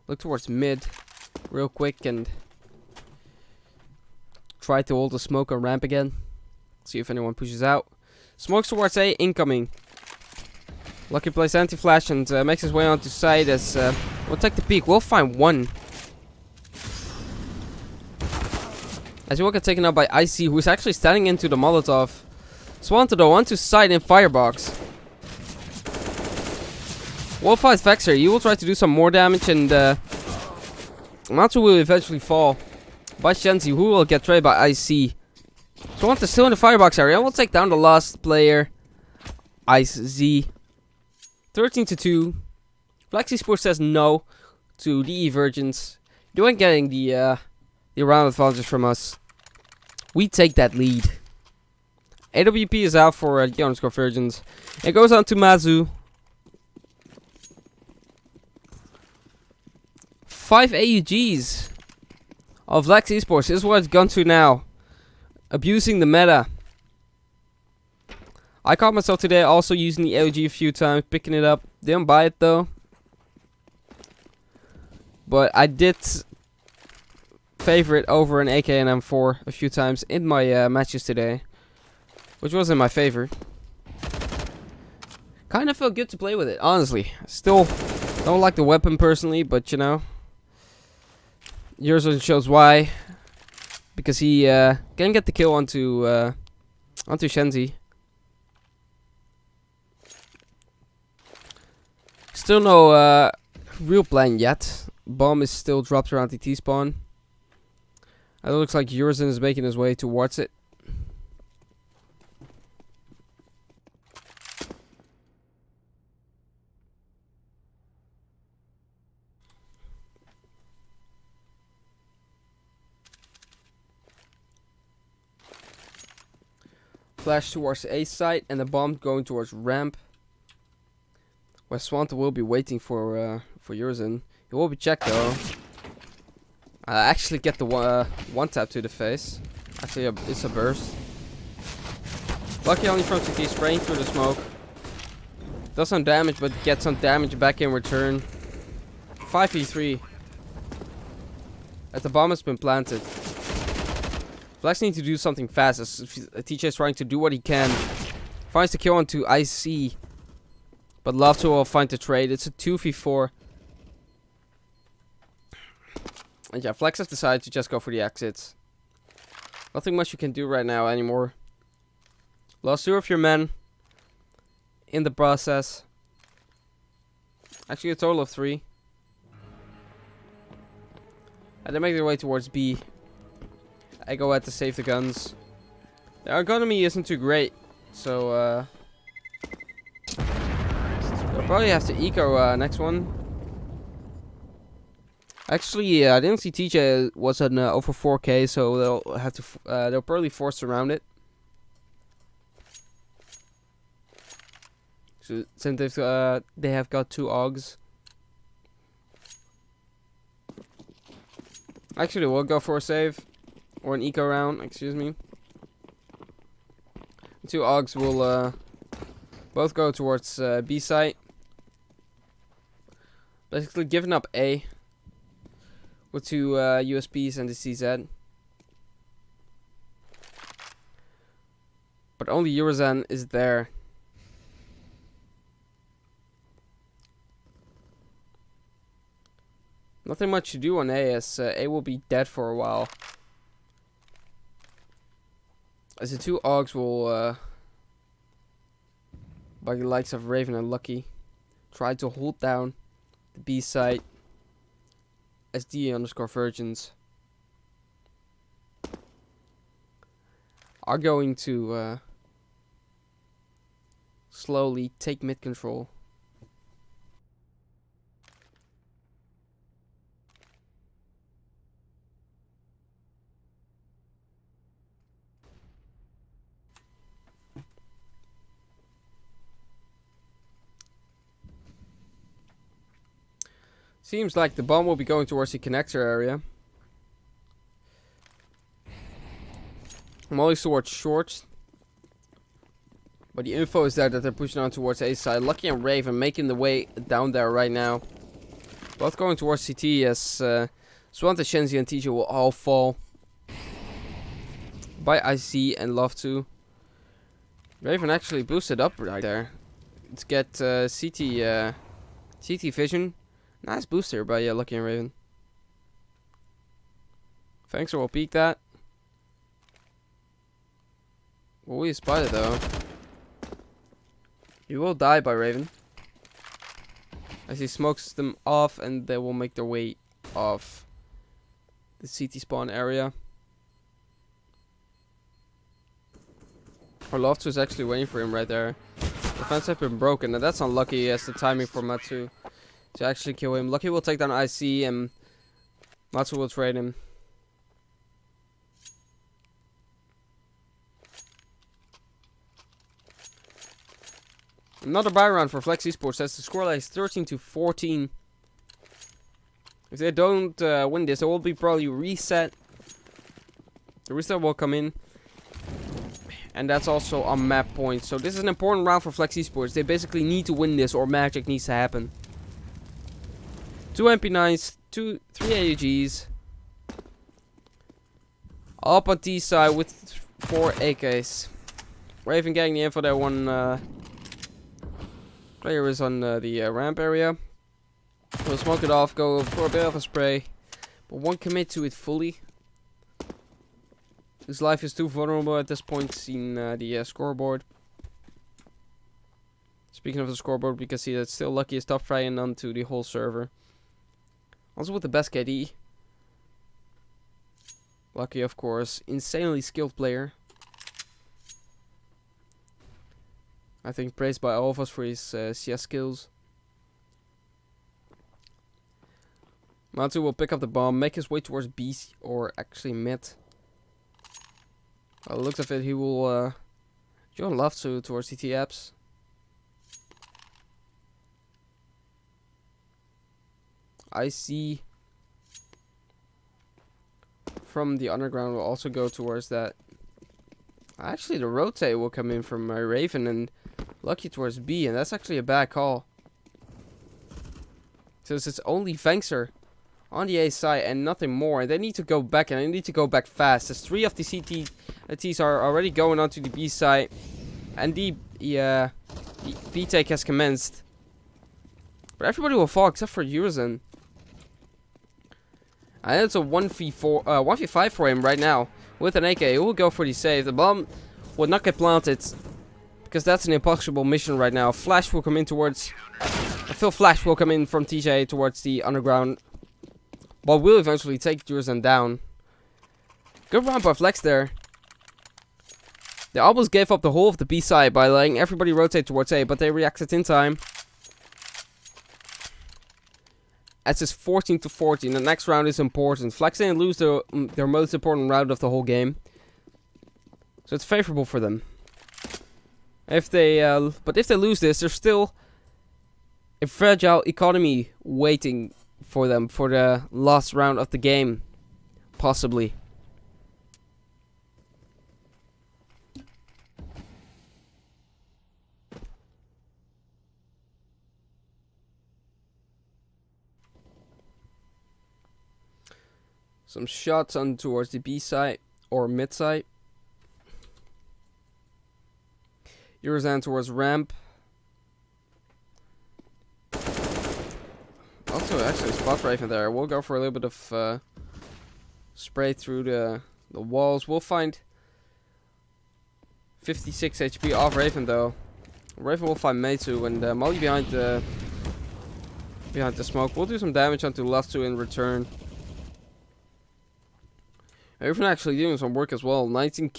Look towards mid real quick and try to hold the smoke on ramp again. See if anyone pushes out. Smokes towards A, incoming. Lucky plays anti-flash and makes his way onto side as we'll take the peek. We'll find one. As he will get taken out by IC, who is actually standing into the Molotov. Swanta though onto side in firebox. We'll fight Vexer. He will try to do some more damage, and Matsu will eventually fall by Shenzi, who will get traded by IC. Swanta still in the firebox area. We'll take down the last player, Ice Z. 13 to 2. VLEX Esports says no to the Virgins. They weren't getting the round advantage from us. We take that lead. AWP is out for the underscore Virgins. It goes on to Mazu. 5 AUGs of VLEX Esports. This is what it's gone to now. Abusing the meta. I caught myself today also using the AUG a few times, picking it up. Didn't buy it though. But I did favor it over an AK and M4 a few times in my matches today. Which was in my favor. kind of felt good to play with it, honestly. Still don't like the weapon personally, but you know, Eurozone shows why. Because he can get the kill onto Shenzi. Still no real plan yet. Bomb is still dropped around the T-spawn. It looks like Eurozone is making his way towards it. Flash towards A site and the bomb going towards ramp. Where Swanta will be waiting for Eurozone. He will be checked though. Actually get the one tap to the face. Actually, it's a burst. Lucky only from CT, spraying through the smoke. Does some damage, but gets some damage back in return. 5v3. As the bomb has been planted. VLEX need to do something fast as TJ is trying to do what he can. Finds the kill onto IC. But Love to will find the trade. It's a 2v4. And yeah, VLEX has decided to just go for the exits. Nothing much you can do right now anymore. Lost 2 of your men. In the process. Actually a total of 3. And they make their way towards B. I go ahead to save the guns. The economy isn't too great. So they'll probably have to eco next one. Actually, I didn't see TJ was an over 4k, so they'll have to. They'll probably force around it. So since they have got 2 Augs. Actually, we'll go for a save or an eco round. Excuse me. The 2 Augs will both go towards B site. Basically, giving up A. With 2 USPs and the CZ. But only Eurozone is there. Nothing much to do on A as A will be dead for a while. As the 2 Augs will, by the likes of Raven and Lucky, try to hold down the B site. SD_Virgins are going to slowly take mid control. Seems like the bomb will be going towards the connector area. Molly's towards short. But the info is there that they're pushing on towards A side. Lucky and Raven making the way down there right now. Both going towards CT as Swanta, Shenzi and TJ will all fall. By IC and Love to. Raven actually boosted up right there. Let's get CT vision. Nice booster by Lucky and Raven. Fangster will peek that. Will we spot it though? You will die by Raven. As he smokes them off and they will make their way off the CT spawn area. Our Lofts is actually waiting for him right there. The fence has been broken and that's unlucky as the timing for Matsu to actually kill him. Lucky will take down IC and Matsu will trade him. Another buy round for VLEX Esports as the scoreline is 13-14. If they don't win this, it will be probably reset. The reset will come in. And that's also on map points. So this is an important round for VLEX Esports. They basically need to win this or magic needs to happen. 2 MP9s, 3 AUGs. Up on T side with 4 AKs. Raven getting the info that one Player is on the ramp area. We'll smoke it off, go for a bit of a spray, but won't commit to it fully. His life is too vulnerable at this point, seeing the scoreboard. Speaking of the scoreboard, we can see that it's still Lucky is top frying onto the whole server. Also with the best KD. Lucky, of course, insanely skilled player. I think praised by all of us for his CS skills. Matu will pick up the bomb, make his way towards B or actually mid. By the looks of it, he will join love to towards CT apps. I see from the underground will also go towards that. Actually, the rotate will come in from Raven and Lucky towards B, and that's actually a bad call. Since it's only Vengser on the A side and nothing more, and they need to go back, and they need to go back fast. As 3 of the CTs are already going onto the B side, and the B take has commenced. But everybody will fall except for Urizen. And it's a 1v5 for him right now. With an AK, he will go for the save. The bomb will not get planted, because that's an impossible mission right now. Flash will come in towards... Phil Flash will come in from TJ towards the underground. But will eventually take Urizen down. Good round by VLEX there. They almost gave up the whole of the B side by letting everybody rotate towards A, but they reacted in time. As it's 14-14, the next round is important. VLEX didn't lose their most important round of the whole game, so it's favorable for them. But if they lose this, there's still a fragile economy waiting for them for the last round of the game, possibly. Some shots on towards the B side or mid side. Urizen towards ramp. Also, actually, spot Raven there. We'll go for a little bit of spray through the walls. We'll find 56 HP off Raven though. Raven will find Meitu and Molly behind the smoke. We'll do some damage onto left 2 in return. Raven actually doing some work as well. 19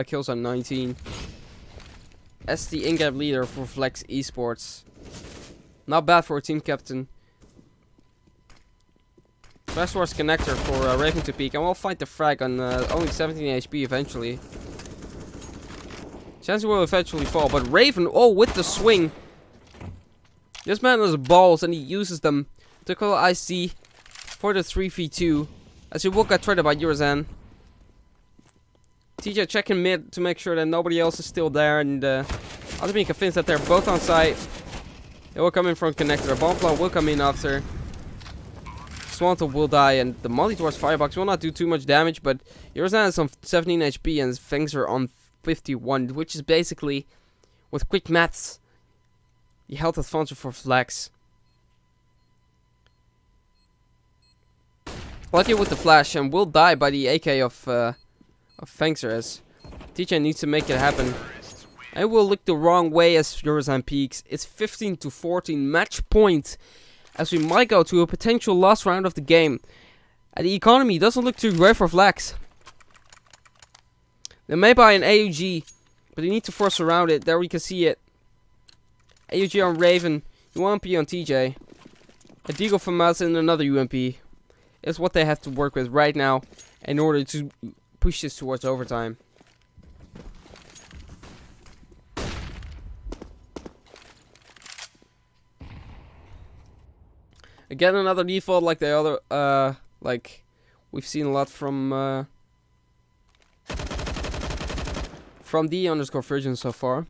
kills on 19. As the in-game leader for VLEX Esports. Not bad for a team captain. Flash towards connector for Raven to peek. And we'll find the frag on only 17 HP eventually. Chance will eventually fall. But Raven, oh, with the swing. This man has balls and he uses them to call IC for the 3v2. As he will get traded by Urizen. TJ checking mid to make sure that nobody else is still there. And I'll be convinced that they're both on site. They will come in from connector. Bomb plant will come in after. Swantle will die. And the molly towards firebox will not do too much damage. But Urizen has some 17 HP and Fangs are on 51. Which is basically, with quick maths, the health advantage for VLEX. Lucky with the flash and will die by the AK of Fangser as TJ needs to make it happen. And will look the wrong way as Urizen peaks. It's 15-14 match point as we might go to a potential last round of the game. And the economy doesn't look too great for VLEX. They may buy an AUG, but they need to force around it. There we can see it. AUG on Raven, UMP on TJ. A Deagle from Mouse and another UMP. Is what they have to work with right now in order to push this towards overtime. Again, another default like the other, like we've seen a lot from D_Virgin so far.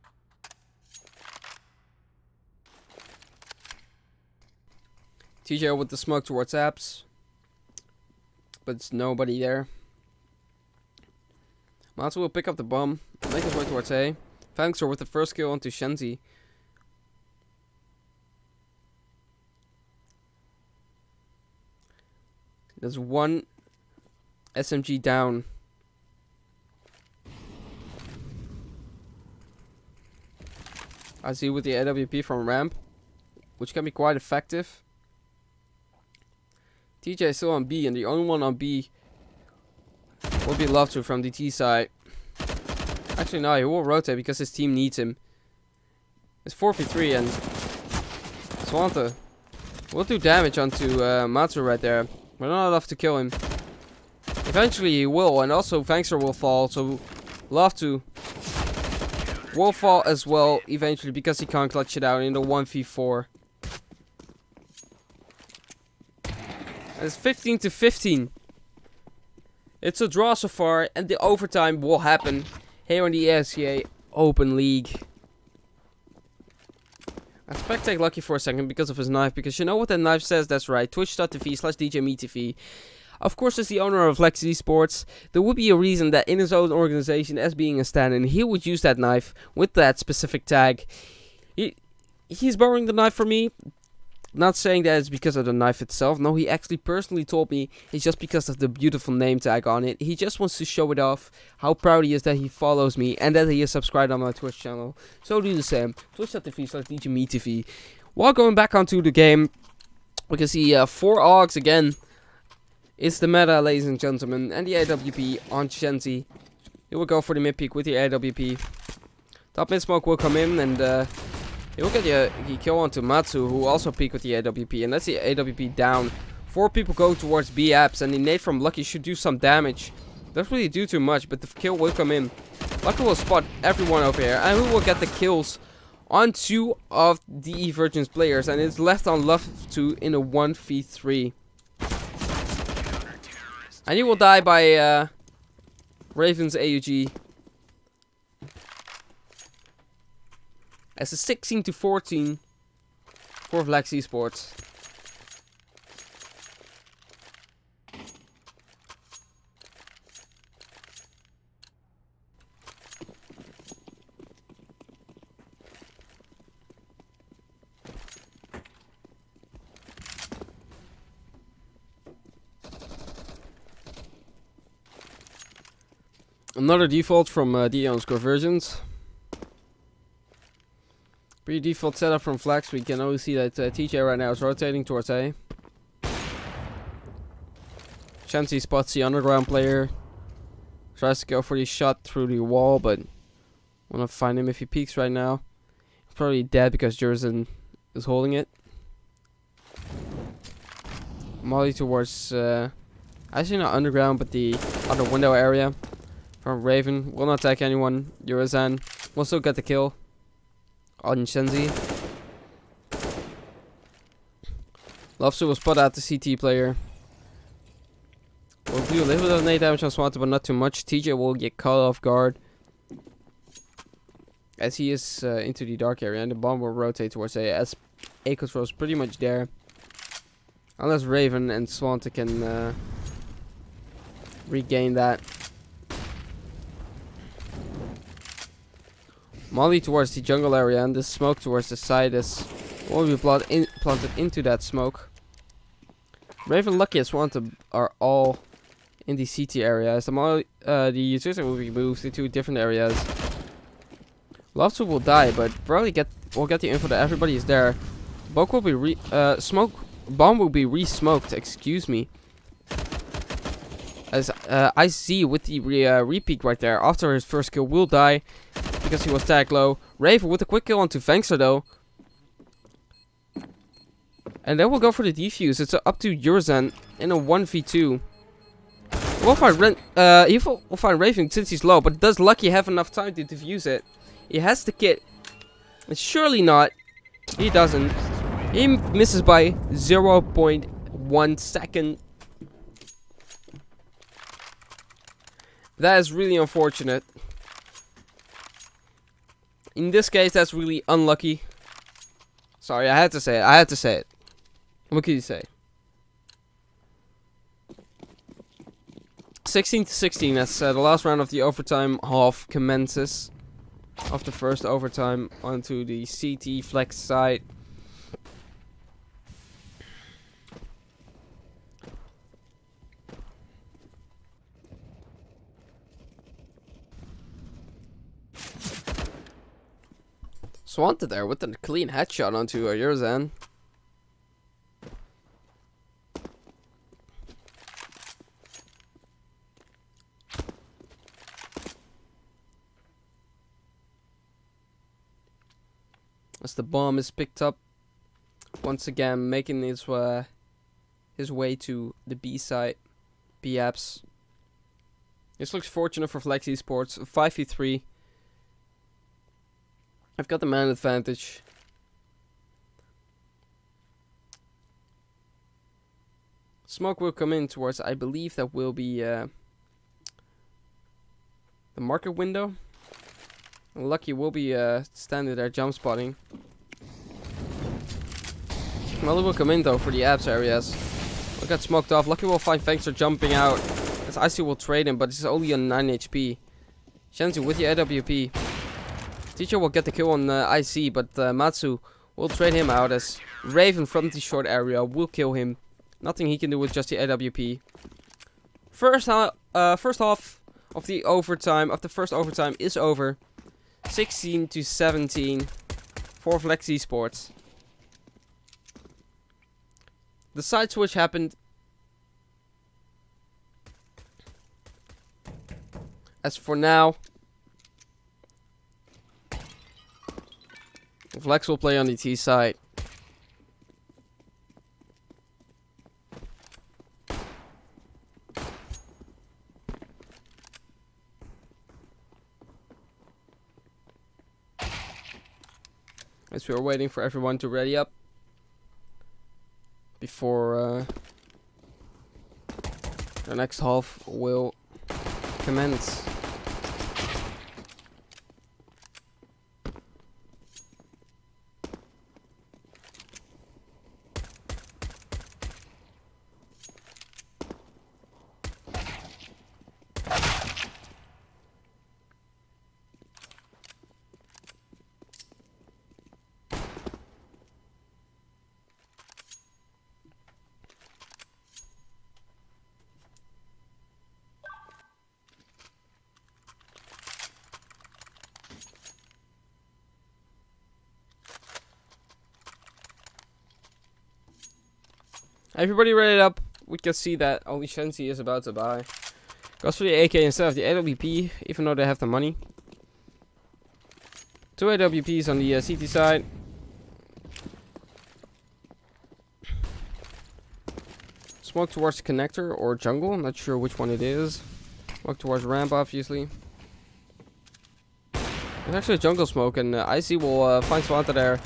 TJ with the smoke towards apps. But it's nobody there. Matsu will pick up the bomb, make his way towards A. Fangster with the first kill onto Shenzi. There's one SMG down. I see with the AWP from ramp, which can be quite effective. TJ is still on B, and the only one on B will be Loftu from the T side. Actually, no, he will rotate because his team needs him. It's 4v3, and Swanta will do damage onto Matsu right there, but not enough to kill him. Eventually he will, and also Fangster will fall, so Loftu will fall as well eventually because he can't clutch it out in the 1v4. It's 15-15. It's a draw so far, and the overtime will happen here in the ESEA Open League. I spectate Lucky for a second because of his knife, because you know what that knife says? That's right, twitch.tv/DJMeTV. Of course, as the owner of VLEX Esports, there would be a reason that in his own organization, as being a stand-in, he would use that knife with that specific tag. He's borrowing the knife from me. Not saying that it's because of the knife itself. No, he actually personally told me it's just because of the beautiful name tag on it. He just wants to show it off, how proud he is that he follows me and that he is subscribed on my Twitch channel. So do the same. Twitch.tv/DJMeTV. While going back onto the game, we can see 4 AUGs again. It's the meta, ladies and gentlemen, and the AWP on Shenzi. He will go for the mid peak with the AWP. Top mid smoke will come in, and he will get the kill onto Matsu, who also peek with the AWP, and that's the AWP down. 4 people go towards B apps, and the nade from Lucky should do some damage. Doesn't really do too much, but the kill will come in. Lucky will spot everyone over here, and who will get the kills on 2 of the Virgin's players, and it's left on Loftu in a 1v3. And he will die by Raven's AUG. As a 16-14 for VLEX Esports. Another default from Dion's Conversions. Pre-default setup from VLEX. We can only see that TJ right now is rotating towards A. Chansey spots the underground player. Tries to go for the shot through the wall, but wanna find him if he peeks right now. He's probably dead because Jerzen is holding it. Molly towards actually not underground, but the other window area. From Raven, will not attack anyone. Yurazan will still get the kill on Shenzi. Lofsu will spot out the CT player. Will do a little bit of nade damage on Swanta, but not too much. TJ will get caught off guard as he is into the dark area, and the bomb will rotate towards A, as A control is pretty much there. Unless Raven and Swanta can regain that. Molly towards the jungle area, and the smoke towards the side is will be planted into that smoke. Raven, Lucky, and Swanta are all in the CT area. As the Uzusa will be moved into different areas. Loftu will die, but probably will get the info that everybody is there. Bomb will be re-smoked. Excuse me. As I see with the re-peek right there after his first kill will die. Because he was tagged low. Raven with a quick kill onto Fangster though. And then we'll go for the defuse. It's up to Yurazan in a 1v2. We'll find Raven since he's low, but does Lucky have enough time to defuse it? He has the kit. It's surely not. He doesn't. He misses by 0.1 second. That is really unfortunate. In this case, that's really unlucky. Sorry, I had to say it. What can you say? 16-16, that's the last round of the overtime half commences. Of the first overtime onto the CT VLEX side. Swanted there with a clean headshot onto Yurzan. As the bomb is picked up, once again making his way to the B site, B apps. This looks fortunate for VLEX Esports. 5v3. I've got the man advantage. Smoke will come in towards, I believe that will be the market window. And Lucky will be standing there jump spotting. Molly will come in though for the apps areas. Will get smoked off. Lucky will find Vexer jumping out. As Icy will trade him, but he's only on 9 HP. Shenzi with the AWP. Teacher will get the kill on IC, but Matsu will trade him out as Raven from the short area will kill him. Nothing he can do with just the AWP. First half of the overtime, of the first overtime is over. 16-17 for VLEX Esports. The side switch happened as for now. VLEX will play on the T side. As we are waiting for everyone to ready up before the next half will commence. Everybody ready up. We can see that only Shenzi is about to buy. Goes for the AK instead of the AWP, even though they have the money. 2 AWPs on the CT side. Smoke towards the connector or jungle. Not sure which one it is. Smoke towards ramp, obviously. There's actually a jungle smoke, and Icy will find Swanta there.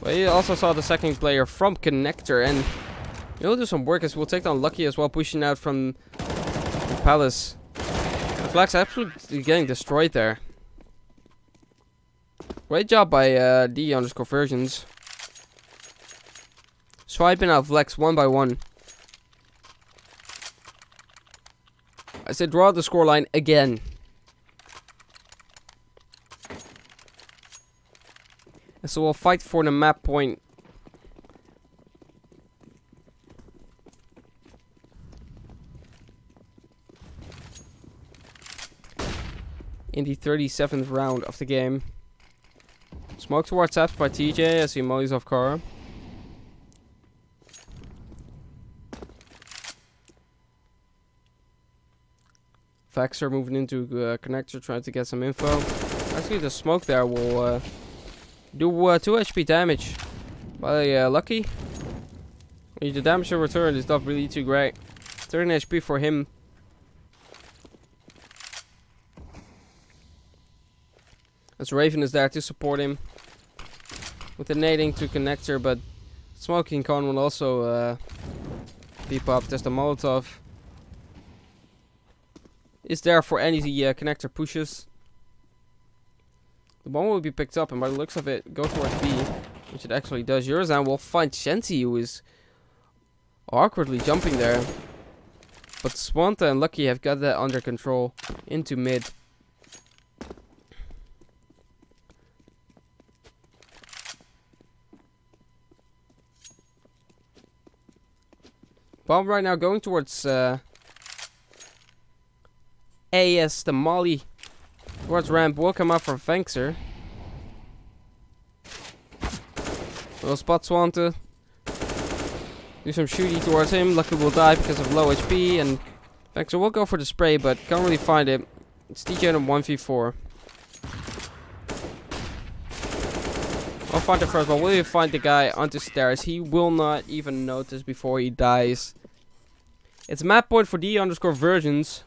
But he also saw the second player from connector, and he'll do some work as we'll take down Lucky as well, pushing out from the palace. The flag's absolutely getting destroyed there. Great job by D underscore versions. Swiping out VLEX one by one. I said draw the scoreline again. And so we'll fight for the map point. In the 37th round of the game. Smoke towards apps by TJ as he mollies off Kara. Vexer moving into connector, trying to get some info. Actually, the smoke there will do 2 HP damage by Lucky. The damage in return is not really too great. 13 HP for him. As Raven is there to support him with the nading to connector, but Smoking Con will also be popped as the Molotov is there for any connector pushes. The bomb will be picked up, and by the looks of it, go towards B, which it actually does. Yurzan will find Shenzi, who is awkwardly jumping there. But Swanta and Lucky have got that under control into mid. Bomb right now going towards AS, the molly towards ramp will come out for Vexer. We'll spot Swanta. Do some shooty towards him. Lucky will die because of low HP. And Vexer will go for the spray, but can't really find it. It's TJ on 1v4. I'll find it first, but will you find the guy onto stairs? He will not even notice before he dies. It's map point for D_versions.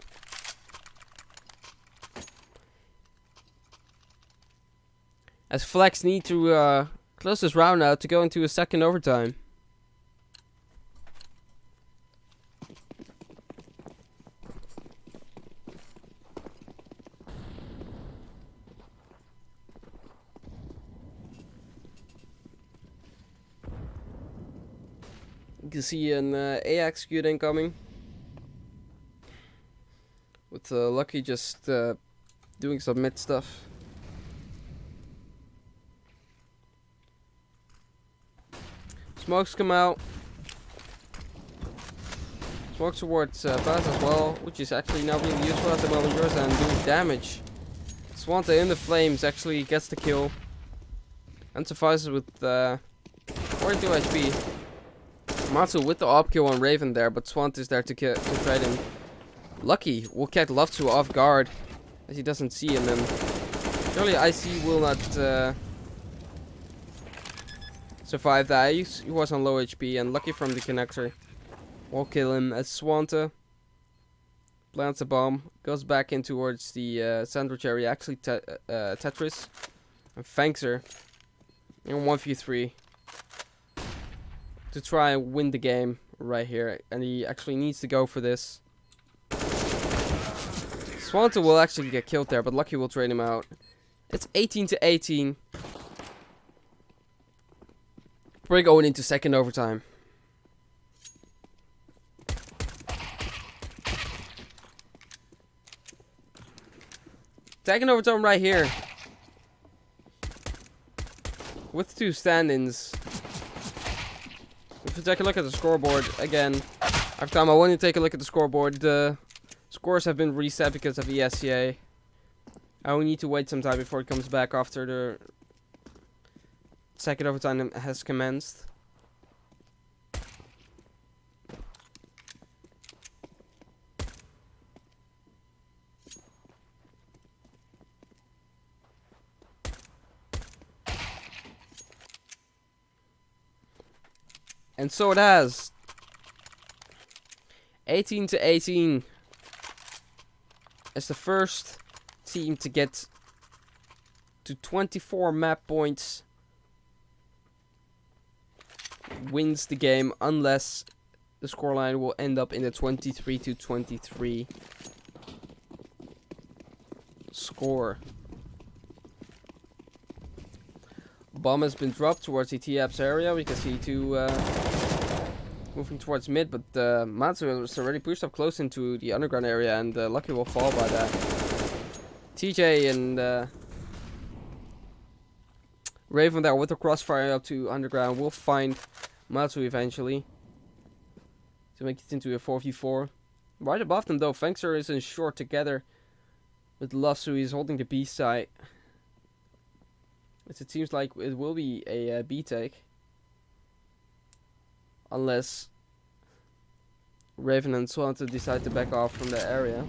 As VLEX need to close this round out to go into a second overtime. You can see an AX queued incoming. With Lucky just doing some mid stuff. Smokes come out. Smokes towards pass as well, which is actually not really useful at the moment. Yorzan doing damage. Swanta in the flames actually gets the kill. And survives with 42 HP. Matsu with the op kill on Raven there, but Swanta is there to trade him. Lucky will catch Love2 off guard as he doesn't see him, and surely IC will not survive that. He was on low HP, and Lucky from the connector will kill him as Swanta plants a bomb, goes back in towards the sandwich area, actually Tetris, and Fangser in 1v3 to try and win the game right here, and he actually needs to go for this. Swanta will actually get killed there, but Lucky will trade him out. It's 18-18. We're going into second overtime. Second overtime right here. With 2 stand-ins. If you take a look at the scoreboard again, every time I want to take a look at the scoreboard, the scores have been reset because of ESEA. I will need to wait some time before it comes back after the second overtime has commenced. And so it has. 18-18. As the first team to get to 24 map points wins the game, unless the scoreline will end up in the 23-23 score. Bomb has been dropped towards the T-Apps area. We can see 2 moving towards mid, but Matsu was already pushed up close into the underground area, and Lucky will fall by that. TJ and Raven there with the crossfire up to underground will find Matsu eventually to make it into a 4v4. Right above them though, Fangser is in short together with Love2. He's holding the B site. It seems like it will be a B take. Unless Raven and Swanta decide to back off from the area.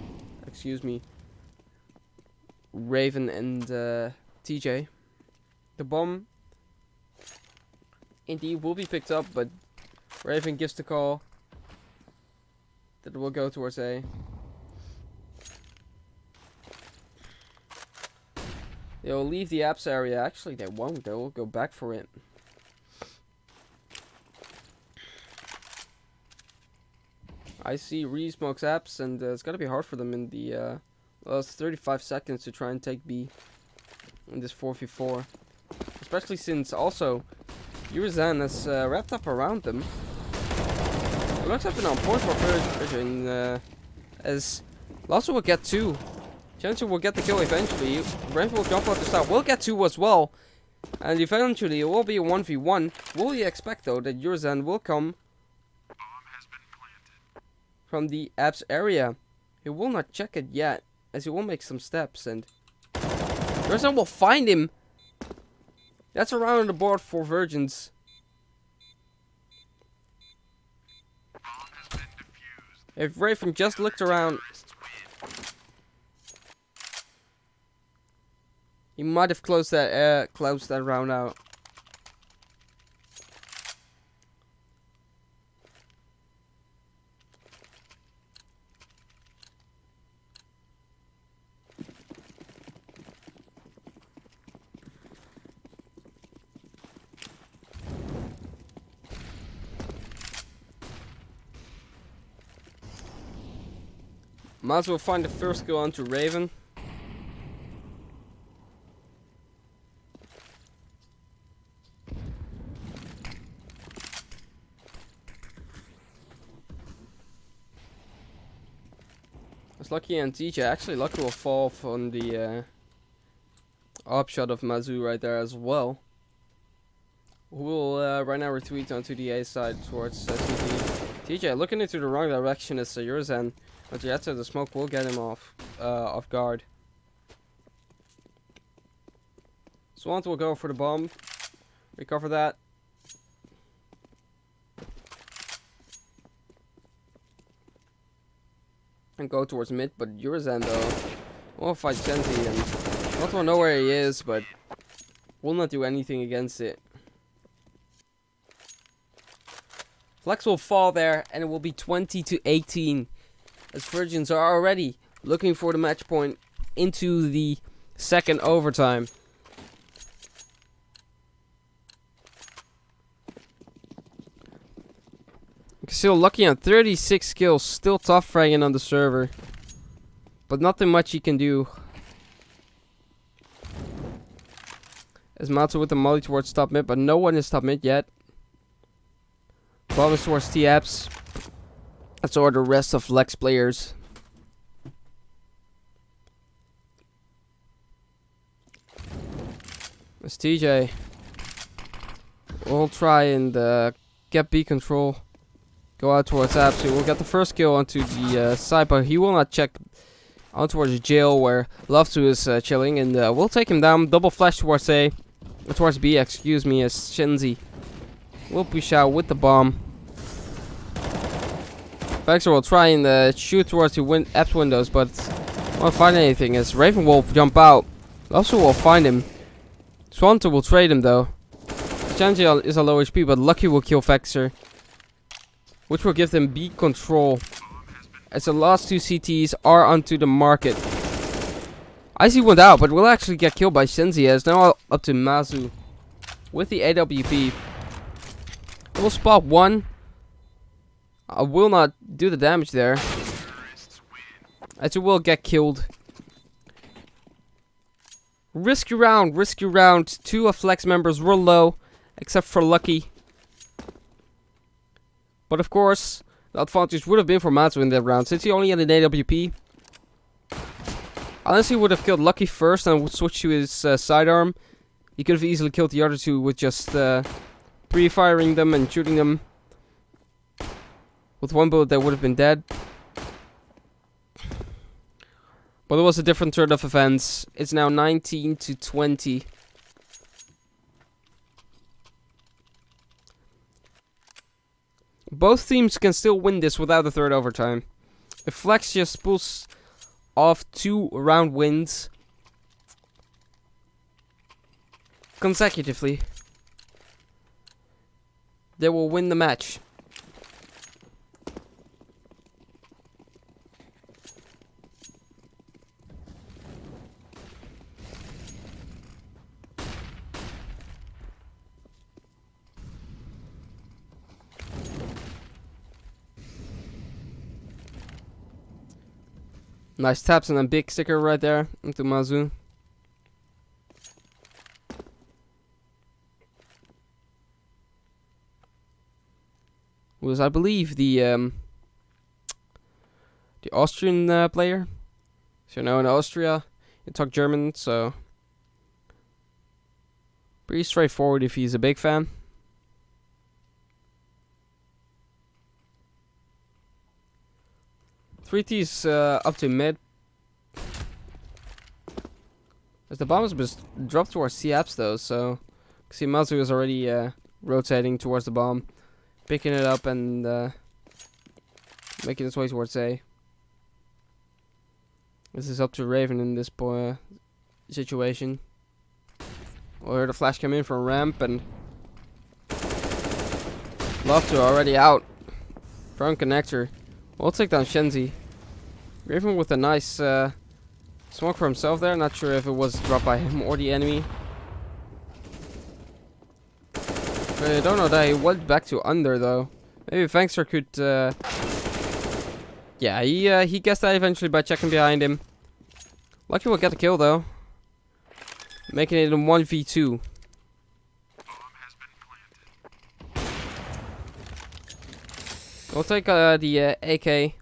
Excuse me. Raven and TJ. The bomb indeed will be picked up, but Raven gives the call that it will go towards A. They'll leave the apps area. Actually, they won't. They will go back for it. I see re-smokes apps, and it's gonna be hard for them in the last 35 seconds to try and take B in this 4v4. Especially since also Yurizan has wrapped up around them. It looks like been on point for version as Lasso will get 2. Chancellor will get the kill eventually. Raven will jump off the start. Will get 2 as well. And eventually it will be a 1v1. Will you expect though that Yurizan will come from the apps area? He will not check it yet, as he will make some steps, and Yurizan will find him. That's around the board for Virgins. If Raven just looked around, he might have closed that round out. Might as well find the first kill onto Raven. It's Lucky and TJ. Actually, Lucky will fall from the upshot of Mazu right there as well. Who will right now retweet onto the A side towards TJ. TJ looking into the wrong direction is yours, and but the outside of the smoke will get him off guard. Swant will go for the bomb. Recover that. And go towards mid, but Yurzan though will fight Senzi, and not will know where he is, but will not do anything against it. Flex will fall there, and it will be 20-18. As Virgins are already looking for the match point into the second overtime. Still Lucky on 36 kills, still tough fragging on the server. But nothing much he can do. As Matsu with the molly towards top mid, but no one is top mid yet. Bomb is towards T-Apps. That's all the rest of VLEX players. As TJ will try and get B control. Go out towards Apps. He will get the first kill onto the side, but he will not check on towards jail where Love2 is chilling, and we'll take him down. Double flash towards A, towards B, excuse me, as Shenzi will push out with the bomb. Vexer will try and shoot towards the Apps windows, but won't find anything as Raven will jump out. Love2 will find him. Swanta will trade him though. Shenzi is a low HP, but Lucky will kill Vexer, which will give them B control, as the last two CTs are onto the market. Icy went out, but will actually get killed by Senzi, as now up to Mazu with the AWP. We'll spot one. I will not do the damage there, as it will get killed. Risky round, risky round. Two of VLEX members were low, except for Lucky. But of course, the advantage would have been for Matsu in that round, since he only had an AWP. Unless he would have killed Lucky first and would switch to his sidearm, he could have easily killed the other two with just pre-firing them and shooting them. With one bullet, they would have been dead. But it was a different turn of events. It's now 19-20. Both teams can still win this without a third overtime. If VLEX just pulls off 2 round wins consecutively, they will win the match. Nice taps and a big sticker right there into Mazu. Who was, I believe, the Austrian player. So now in Austria, you talk German, so pretty straightforward if he's a big fan. Three T's up to mid. As the bomb was dropped towards C-Apps though, so see Mazu is already rotating towards the bomb, picking it up and making his way towards A. This is up to Raven in this situation. We'll hear the flash come in from ramp, and Love to already out. Front connector. We'll take down Shenzi. Raven with a nice smoke for himself there. Not sure if it was dropped by him or the enemy. I don't know that he went back to under though. Maybe Fangster could. Yeah, he guessed that eventually by checking behind him. Lucky will get the kill though, making it a 1v2. We'll take the AK.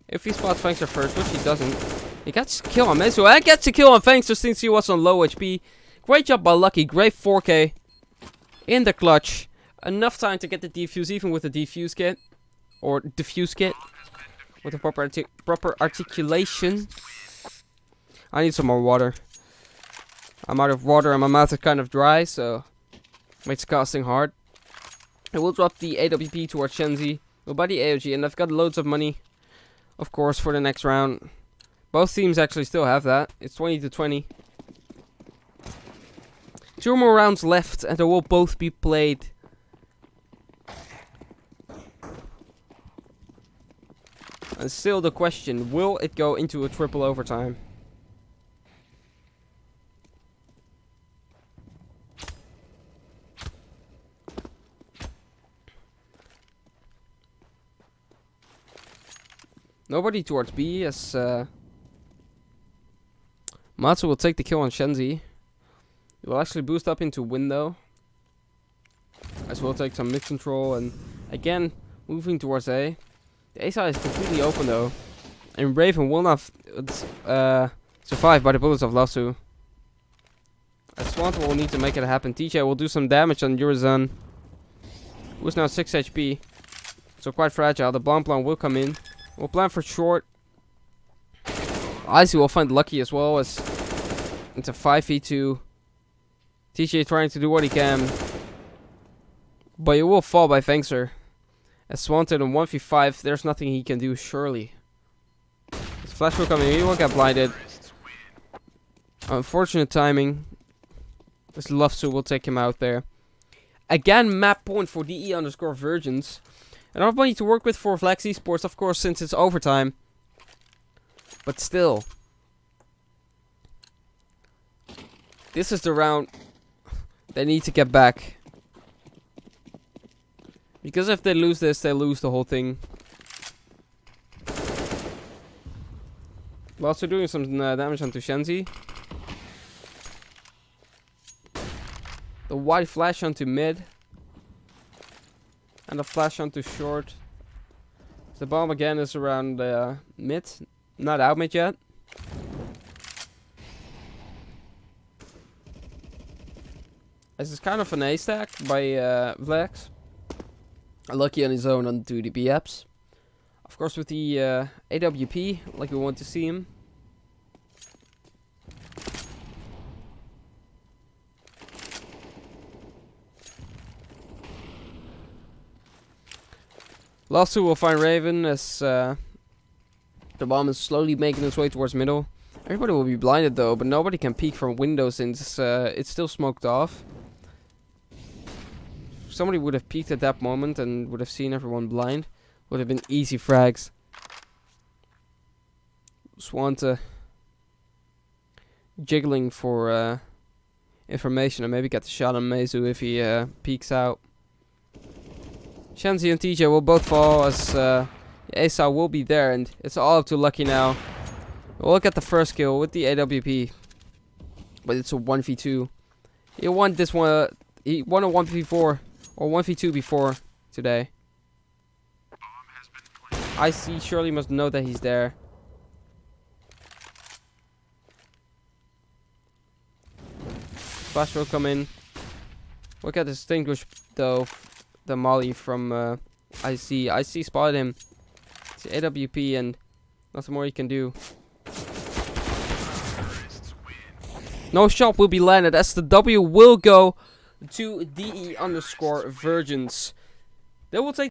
If he spots Fangster first, which he doesn't. He gets a kill on Mezu and gets a kill on Fangster since he was on low HP. Great job by Lucky. Great 4K in the clutch. Enough time to get the defuse, even with the defuse kit. Or diffuse kit. With the proper articulation. I need some more water. I'm out of water and my mouth is kind of dry, so makes casting hard. I will drop the AWP towards Shenzi. We'll buy the AOG, and I've got loads of money, of course, for the next round. Both teams actually still have that. It's 20-20. 2 more rounds left, and they will both be played. And still the question, will it go into a triple overtime? Nobody towards B, as Matsu will take the kill on Shenzi. He will actually boost up into window. As we'll take some mid control, and again, moving towards A. The A side is completely open though. And Raven will not survive by the bullets of Lasso. As Swanta will need to make it happen. TJ will do some damage on Yurizan, who's now 6 HP. So quite fragile. The bomb plan will come in. We'll plan for short. Icy will find Lucky as well, as it's a 5v2. TJ trying to do what he can. But he will fall by Fangster. As Swanton in 1v5, there's nothing he can do, surely. His flash will come in, he will get blinded. Unfortunate timing. This Lovesu will take him out there. Again, map point for DE_Virgins. Enough money to work with for VLEX Esports, of course, since it's overtime. But still. This is the round they need to get back. Because if they lose this, they lose the whole thing. We're also doing some damage onto Shenzi. The white flash onto mid. And a flash onto short. The bomb again is around mid. Not out mid yet. This is kind of an A stack by VLEX. Lucky on his own onto the B-apps. Of course with the AWP, like we want to see him. Last two will find Raven as the bomb is slowly making its way towards middle. Everybody will be blinded though, but nobody can peek from window since it's still smoked off. Somebody would have peeked at that moment and would have seen everyone blind. Would have been easy frags. Swanta jiggling for information and maybe get the shot on Mezu if he peeks out. Shenzi and TJ will both fall as ESEA will be there, and it's all up to Lucky now. We'll get the first kill with the AWP, but it's a 1v2. He won this one. He won a 1v4 or 1v2 before today. IC surely must know that he's there. Flash will come in. Look at distinguish though. The molly from IC. IC spotted him. It's AWP and nothing more he can do. No shot will be landed as the W will go to DE_Virgins. They will take